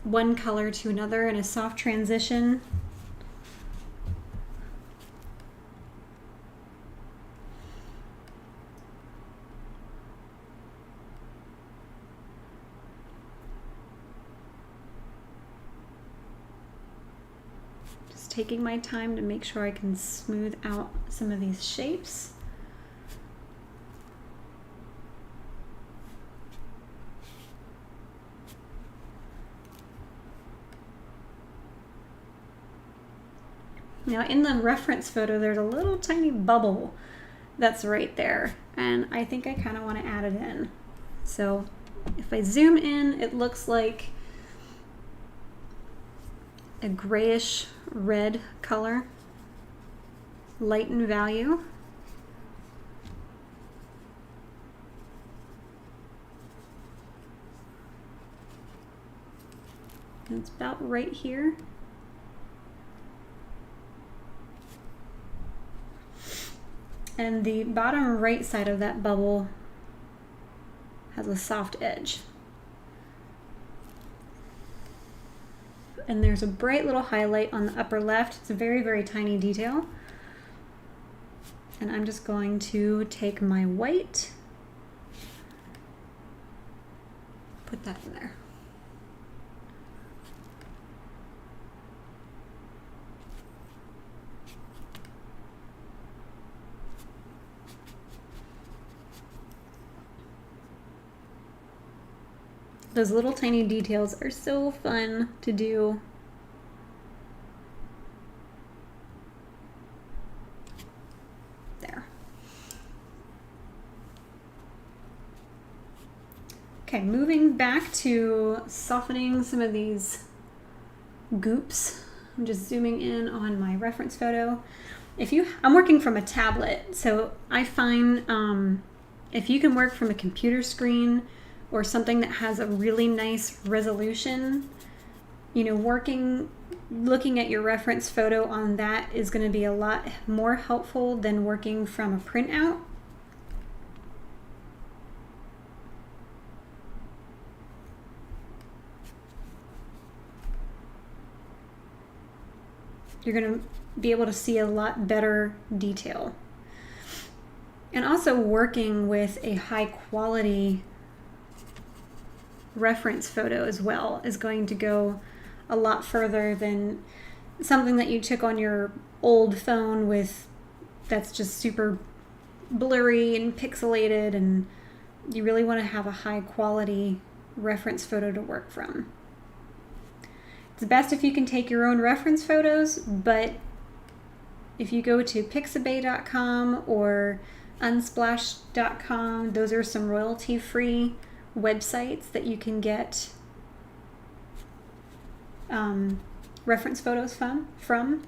one color to another in a soft transition. Just taking my time to make sure I can smooth out some of these shapes. Now in the reference photo, there's a little tiny bubble that's right there, and I think I kind of want to add it in. So if I zoom in, it looks like a grayish red color, light in value. And it's about right here. And the bottom right side of that bubble has a soft edge. And there's a bright little highlight on the upper left. It's a very, very tiny detail. And I'm just going to take my white, put that in there. Those little tiny details are so fun to do. There. Okay, moving back to softening some of these goops. I'm just zooming in on my reference photo. I'm working from a tablet, so I find if you can work from a computer screen or something that has a really nice resolution, you know, looking at your reference photo on that is going to be a lot more helpful than working from a printout. You're going to be able to see a lot better detail. And also working with a high quality reference photo as well is going to go a lot further than something that you took on your old phone that's just super blurry and pixelated, and you really want to have a high quality reference photo to work from. It's best if you can take your own reference photos, but if you go to pixabay.com or unsplash.com, those are some royalty-free websites that you can get reference photos from.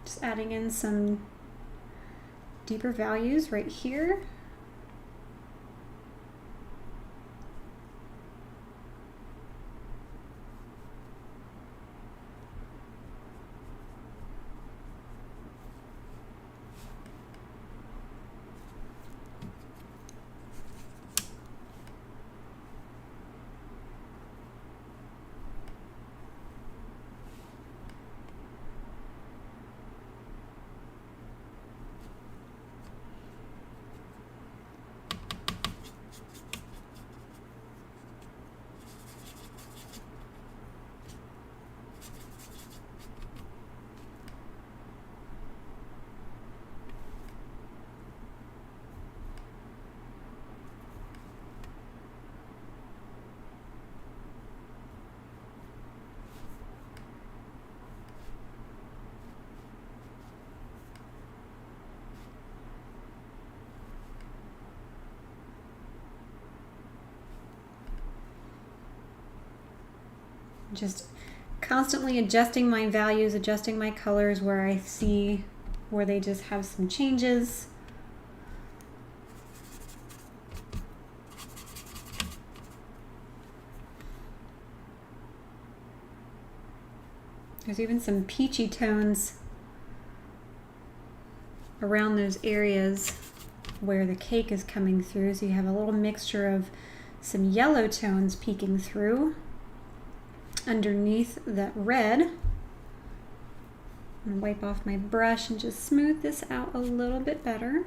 Just adding in some deeper values right here. Just constantly adjusting my values, adjusting my colors where I see where they just have some changes. There's even some peachy tones around those areas where the cake is coming through, so you have a little mixture of some yellow tones peeking through underneath that red. I'm going to wipe off my brush and just smooth this out a little bit better.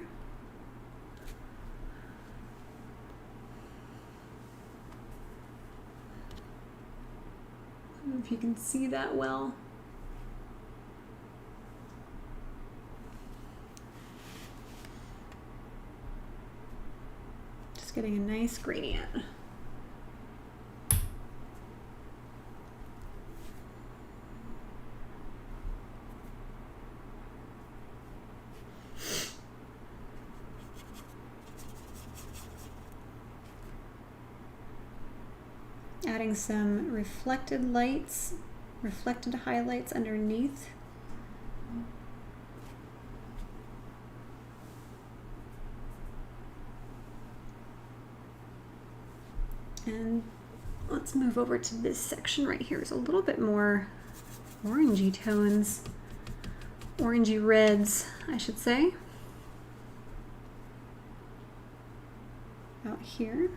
I don't know if you can see that well. Just getting a nice gradient. adding some reflected highlights underneath. And let's move over to this section right here. There's a little bit more orangey tones, orangey reds, I should say, out here.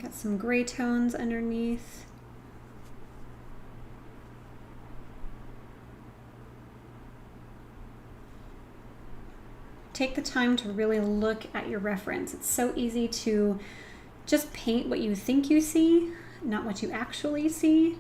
Got some gray tones underneath. Take the time to really look at your reference. It's so easy to just paint what you think you see, not what you actually see.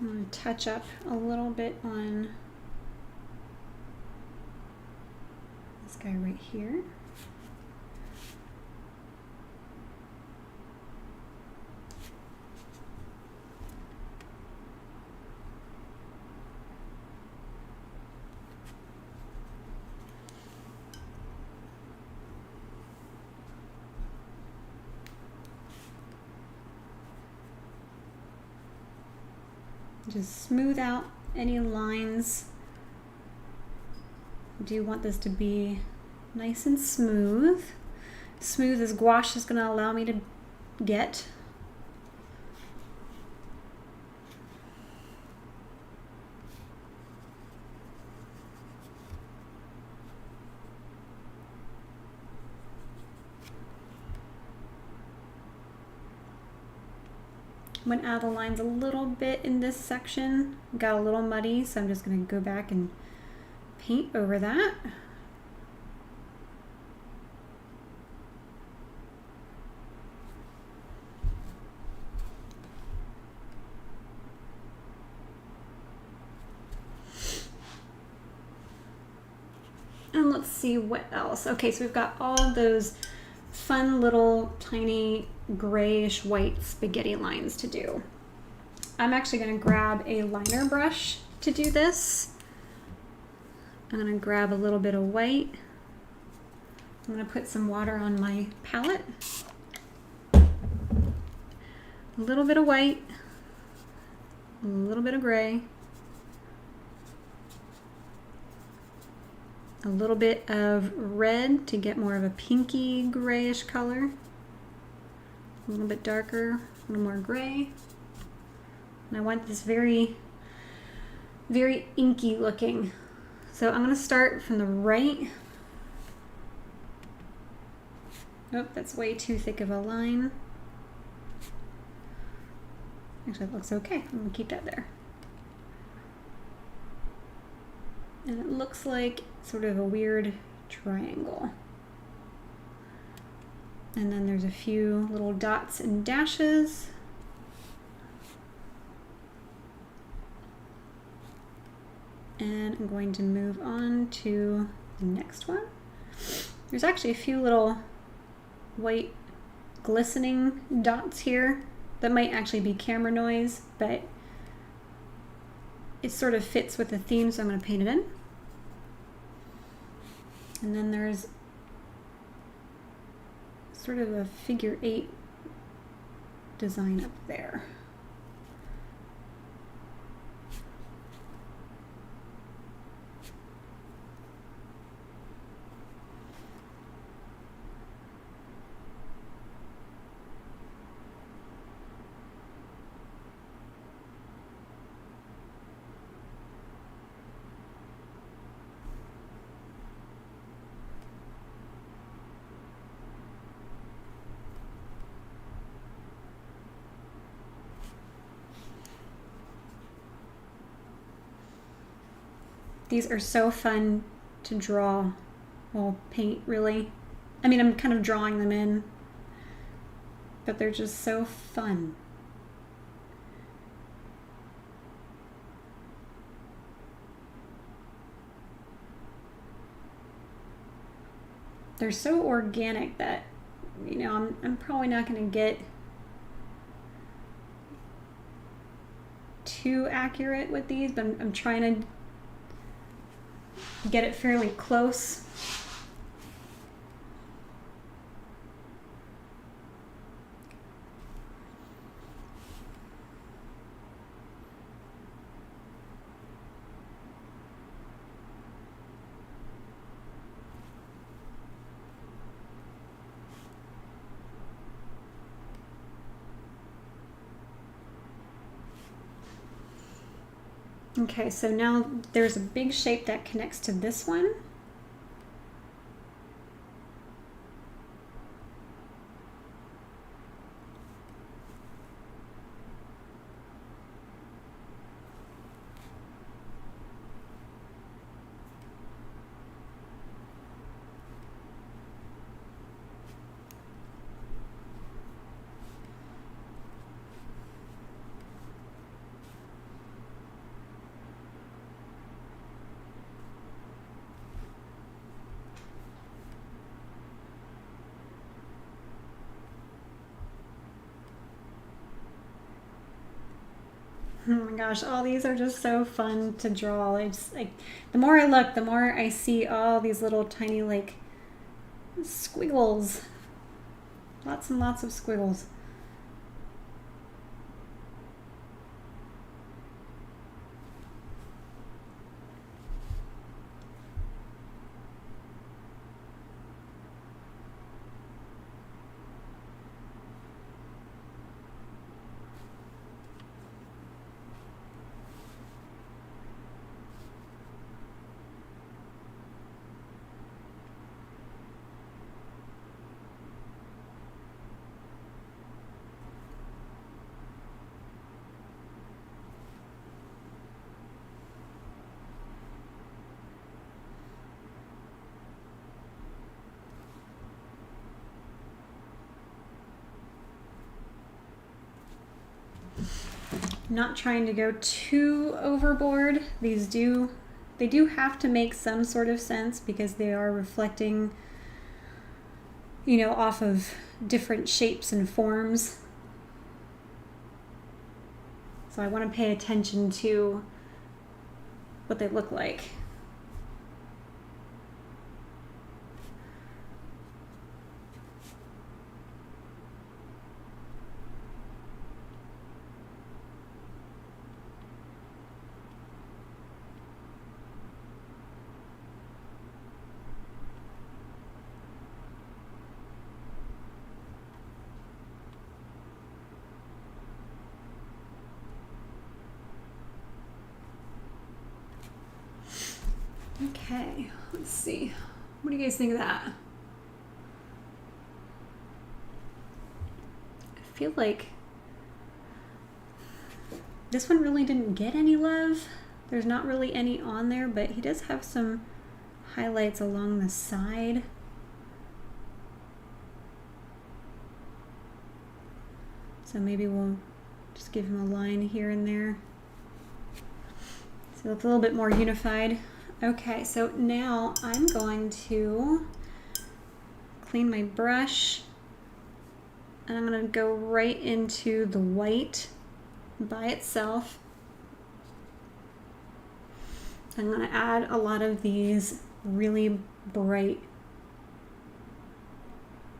I'm going to touch up a little bit on this guy right here. Just smooth out any lines. I do want this to be nice and smooth. Smooth as gouache is going to allow me to get. Went out of the lines a little bit in this section, got a little muddy, so I'm just going to go back and paint over that. And let's see what else. Okay, so we've got all of those fun little tiny grayish white spaghetti lines to do. I'm actually going to grab a liner brush to do this. I'm going to grab a little bit of white. I'm going to put some water on my palette. A little bit of white, a little bit of gray, a little bit of red to get more of a pinky grayish color. A little bit darker, a little more gray. And I want this very, very inky looking. So I'm going to start from the right. Oh, that's way too thick of a line. Actually, it looks okay. I'm going to keep that there. And it looks like sort of a weird triangle. And then there's a few little dots and dashes. And I'm going to move on to the next one. There's actually a few little white glistening dots here that might actually be camera noise, but it sort of fits with the theme, so I'm going to paint it in. And then there's sort of a figure 8 design up there. These are so fun to draw, well, paint really. I mean, I'm kind of drawing them in, but they're just so fun. They're so organic that, you know, I'm probably not going to get too accurate with these, but I'm trying to get it fairly close. Okay, so now there's a big shape that connects to this one. Oh my gosh, all these are just so fun to draw. It's like, the more I look, the more I see all these little tiny like squiggles. Lots and lots of squiggles. Not trying to go too overboard. They do have to make some sort of sense because they are reflecting, you know, off of different shapes and forms. So I want to pay attention to what they look like. Okay, let's see. What do you guys think of that? I feel like this one really didn't get any love. There's not really any on there, but he does have some highlights along the side. So maybe we'll just give him a line here and there. So it's a little bit more unified. Okay, so now I'm going to clean my brush and I'm going to go right into the white by itself. I'm going to add a lot of these really bright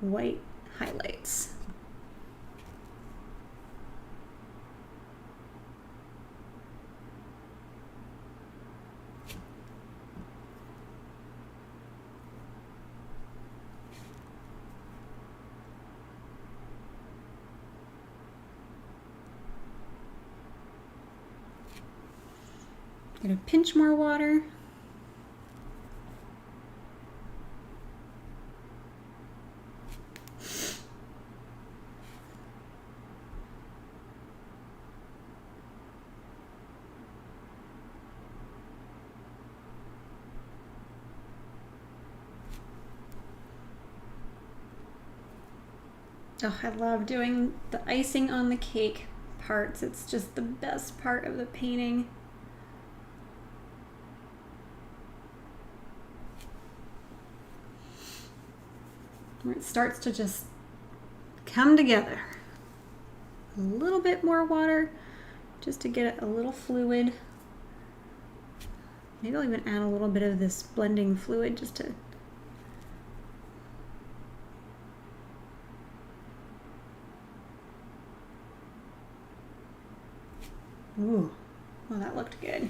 white highlights. Get a pinch more water. Oh, I love doing the icing on the cake parts. It's just the best part of the painting. Where it starts to just come together. A little bit more water just to get it a little fluid. Maybe I'll even add a little bit of this blending fluid just to ooh, well, that looked good.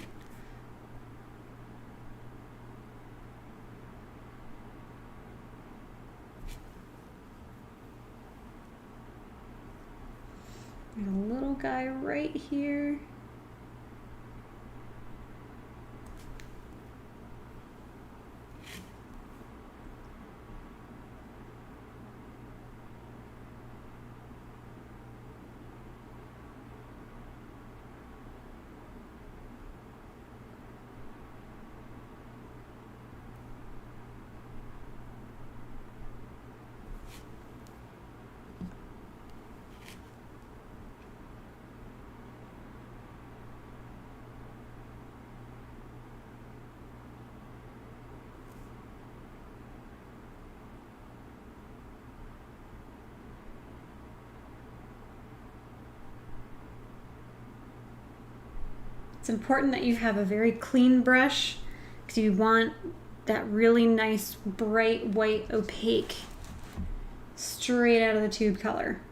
There's a little guy right here. It's important that you have a very clean brush because you want that really nice, bright, white, opaque, straight out of the tube color.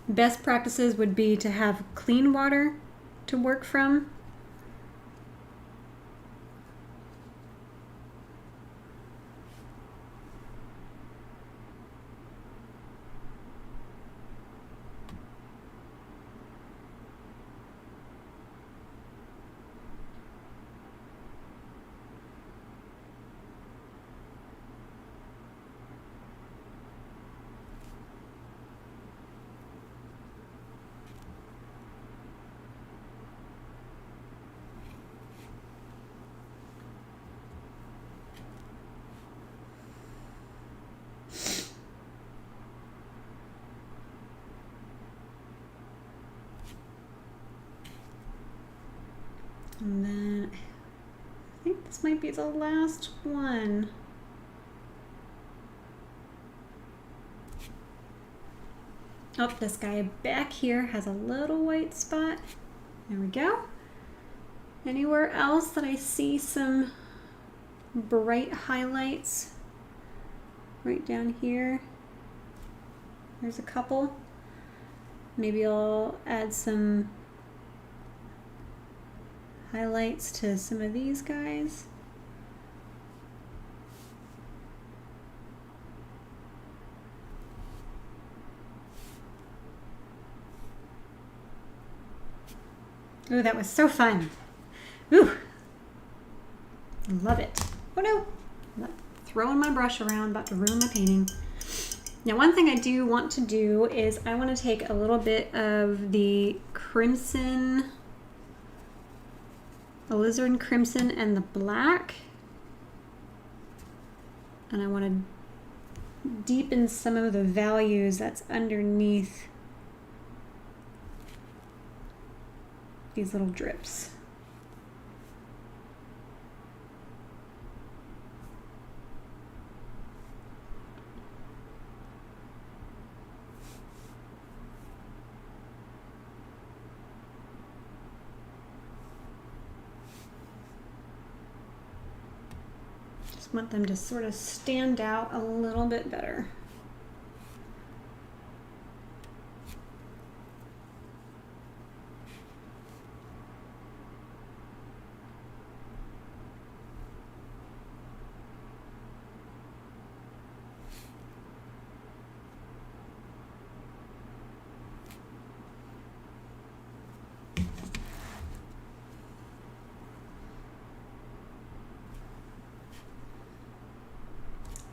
Best practices would be to have clean water to work from. And then I think this might be the last one. Oh, this guy back here has a little white spot. There we go. Anywhere else that I see some bright highlights? Right down here. There's a couple. Maybe I'll add some highlights to some of these guys. Ooh, that was so fun. Ooh, love it. Oh no, I'm throwing my brush around, about to ruin my painting. Now, one thing I do want to do is I want to take a little bit of the crimson, alizarin crimson and the black, and I want to deepen some of the values that's underneath these little drips. Just want them to sort of stand out a little bit better.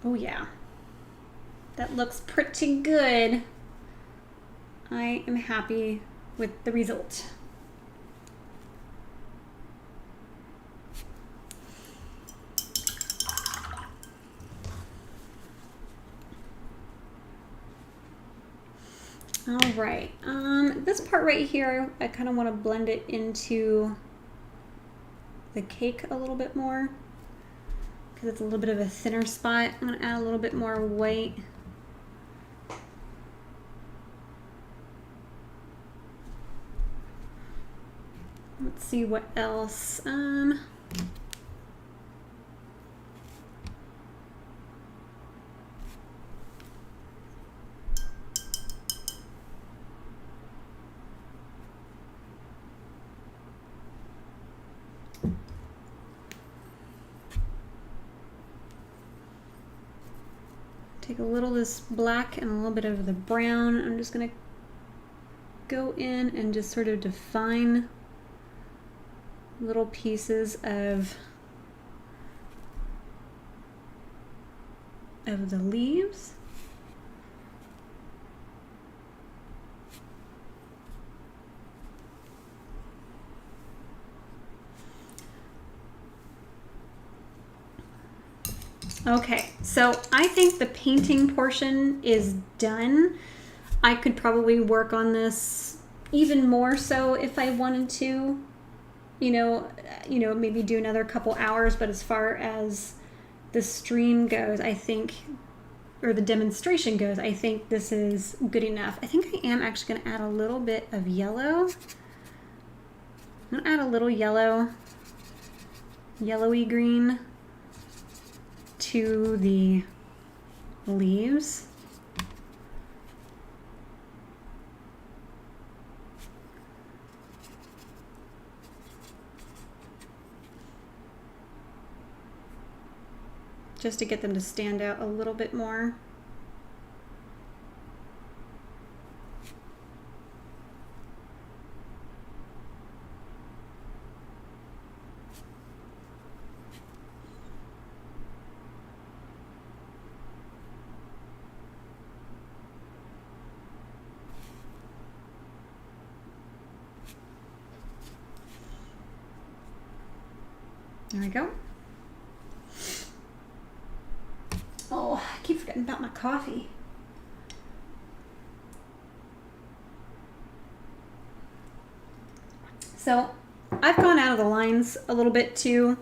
Oh yeah, that looks pretty good. I am happy with the result. All right, this part right here, I kind of want to blend it into the cake a little bit more because it's a little bit of a thinner spot. I'm going to add a little bit more white. Let's see what else. Take a little of this black and a little bit of the brown. I'm just going to go in and just sort of define little pieces of the leaves. Okay, so I think the painting portion is done. I could probably work on this even more so if I wanted to, you know, maybe do another couple hours, but as far as the stream goes, I think, or the demonstration goes, I think this is good enough. I think I am actually going to add a little bit of yellow. I'm going to add a little yellowy green to the leaves. Just to get them to stand out a little bit more. There we go. Oh, I keep forgetting about my coffee. So I've gone out of the lines a little bit too.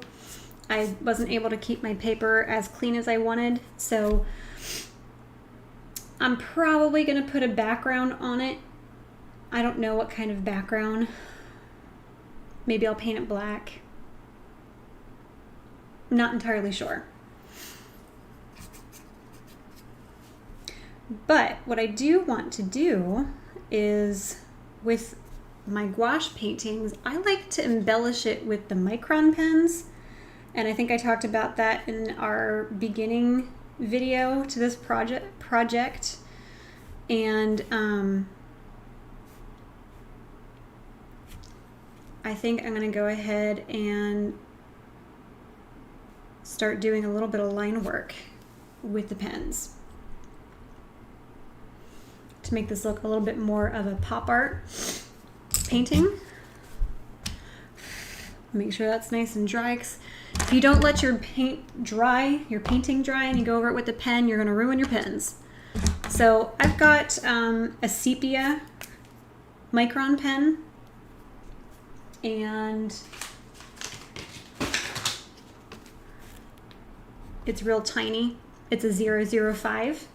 I wasn't able to keep my paper as clean as I wanted, so I'm probably going to put a background on it. I don't know what kind of background. Maybe I'll paint it black. I'm not entirely sure. But what I do want to do is, with my gouache paintings, I like to embellish it with the micron pens. And I think I talked about that in our beginning video to this project. And I think I'm going to go ahead and start doing a little bit of line work with the pens to make this look a little bit more of a pop art painting. Make sure that's nice and dry. If you don't let your paint dry, your painting dry, and you go over it with the pen, you're going to ruin your pens. So I've got a sepia micron pen, and it's real tiny. It's a 005.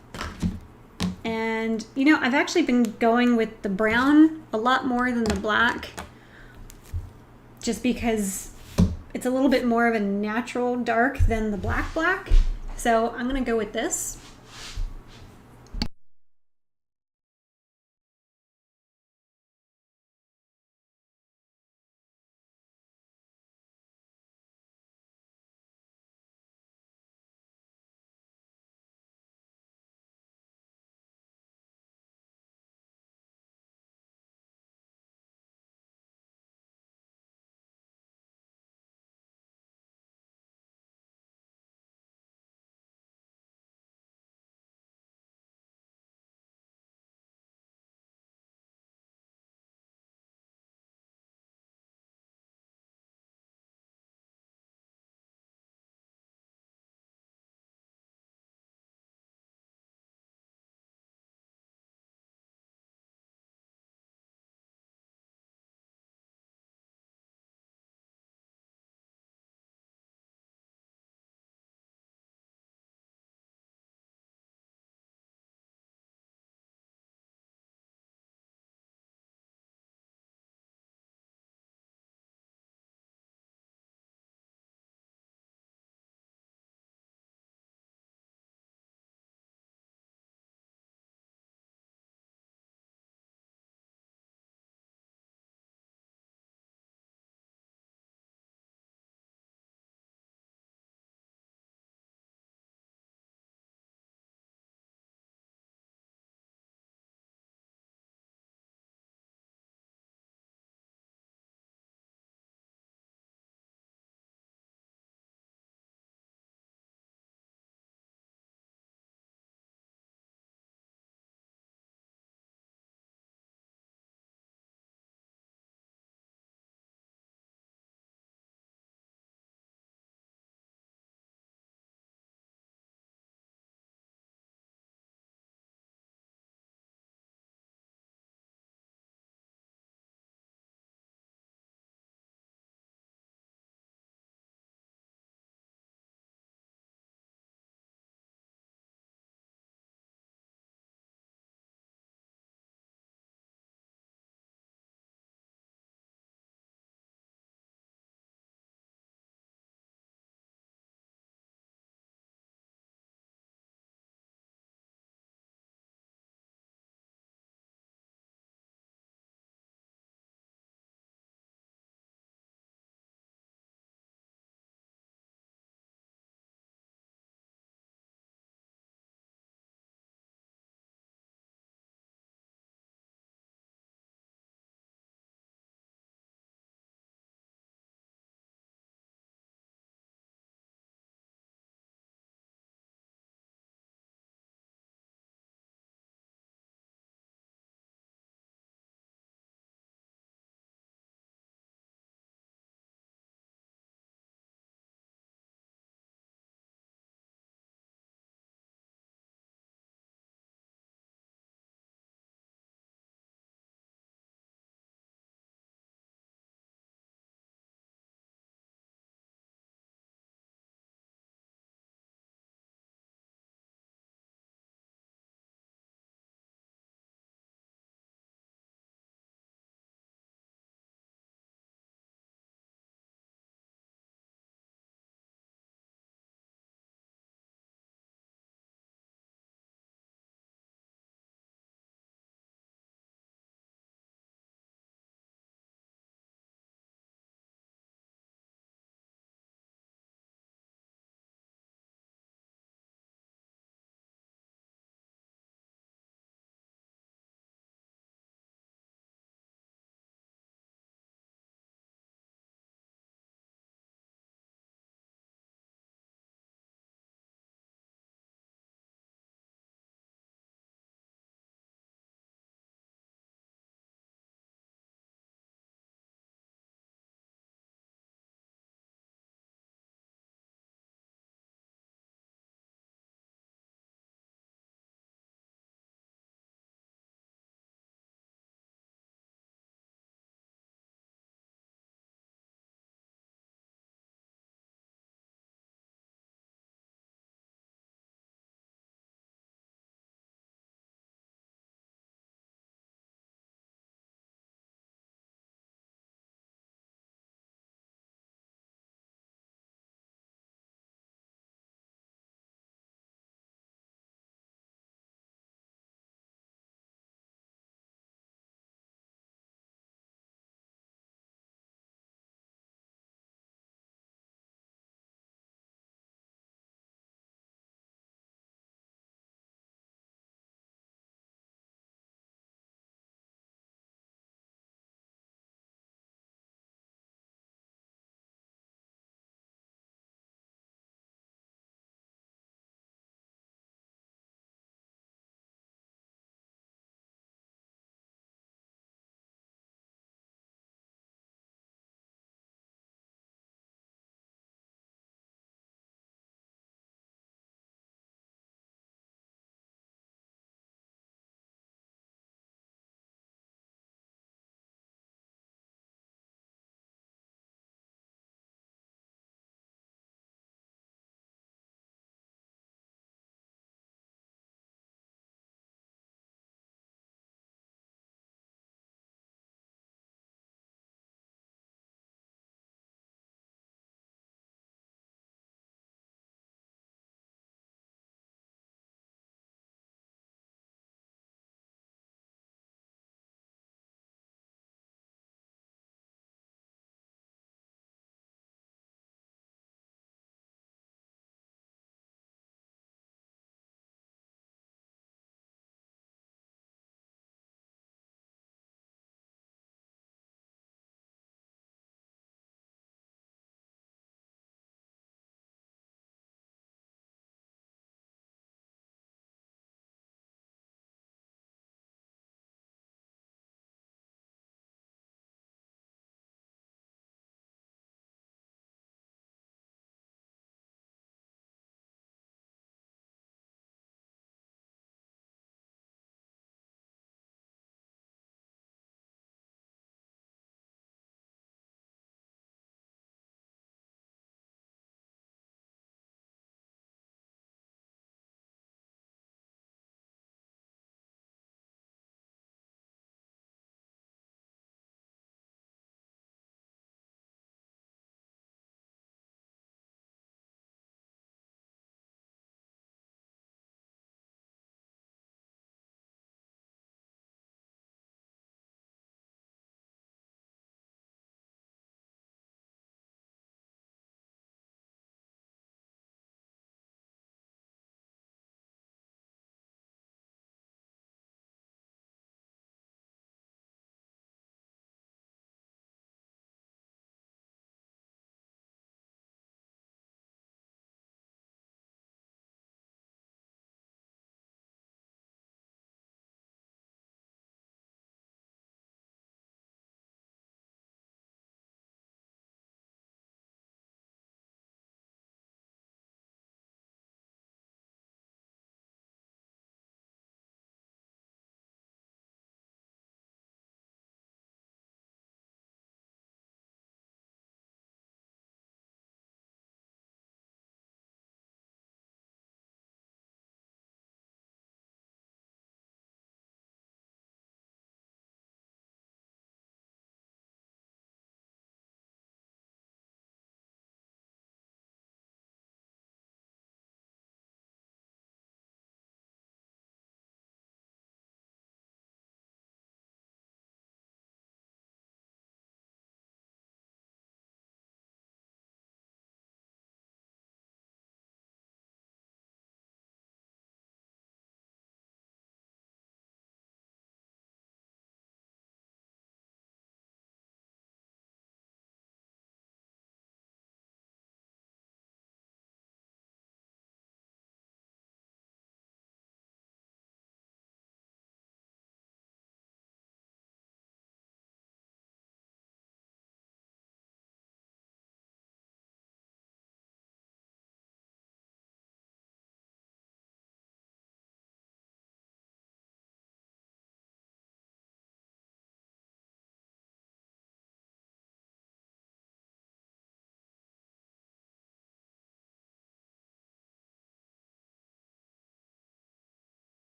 And, you know, I've actually been going with the brown a lot more than the black, just because it's a little bit more of a natural dark than the black. So I'm going to go with this.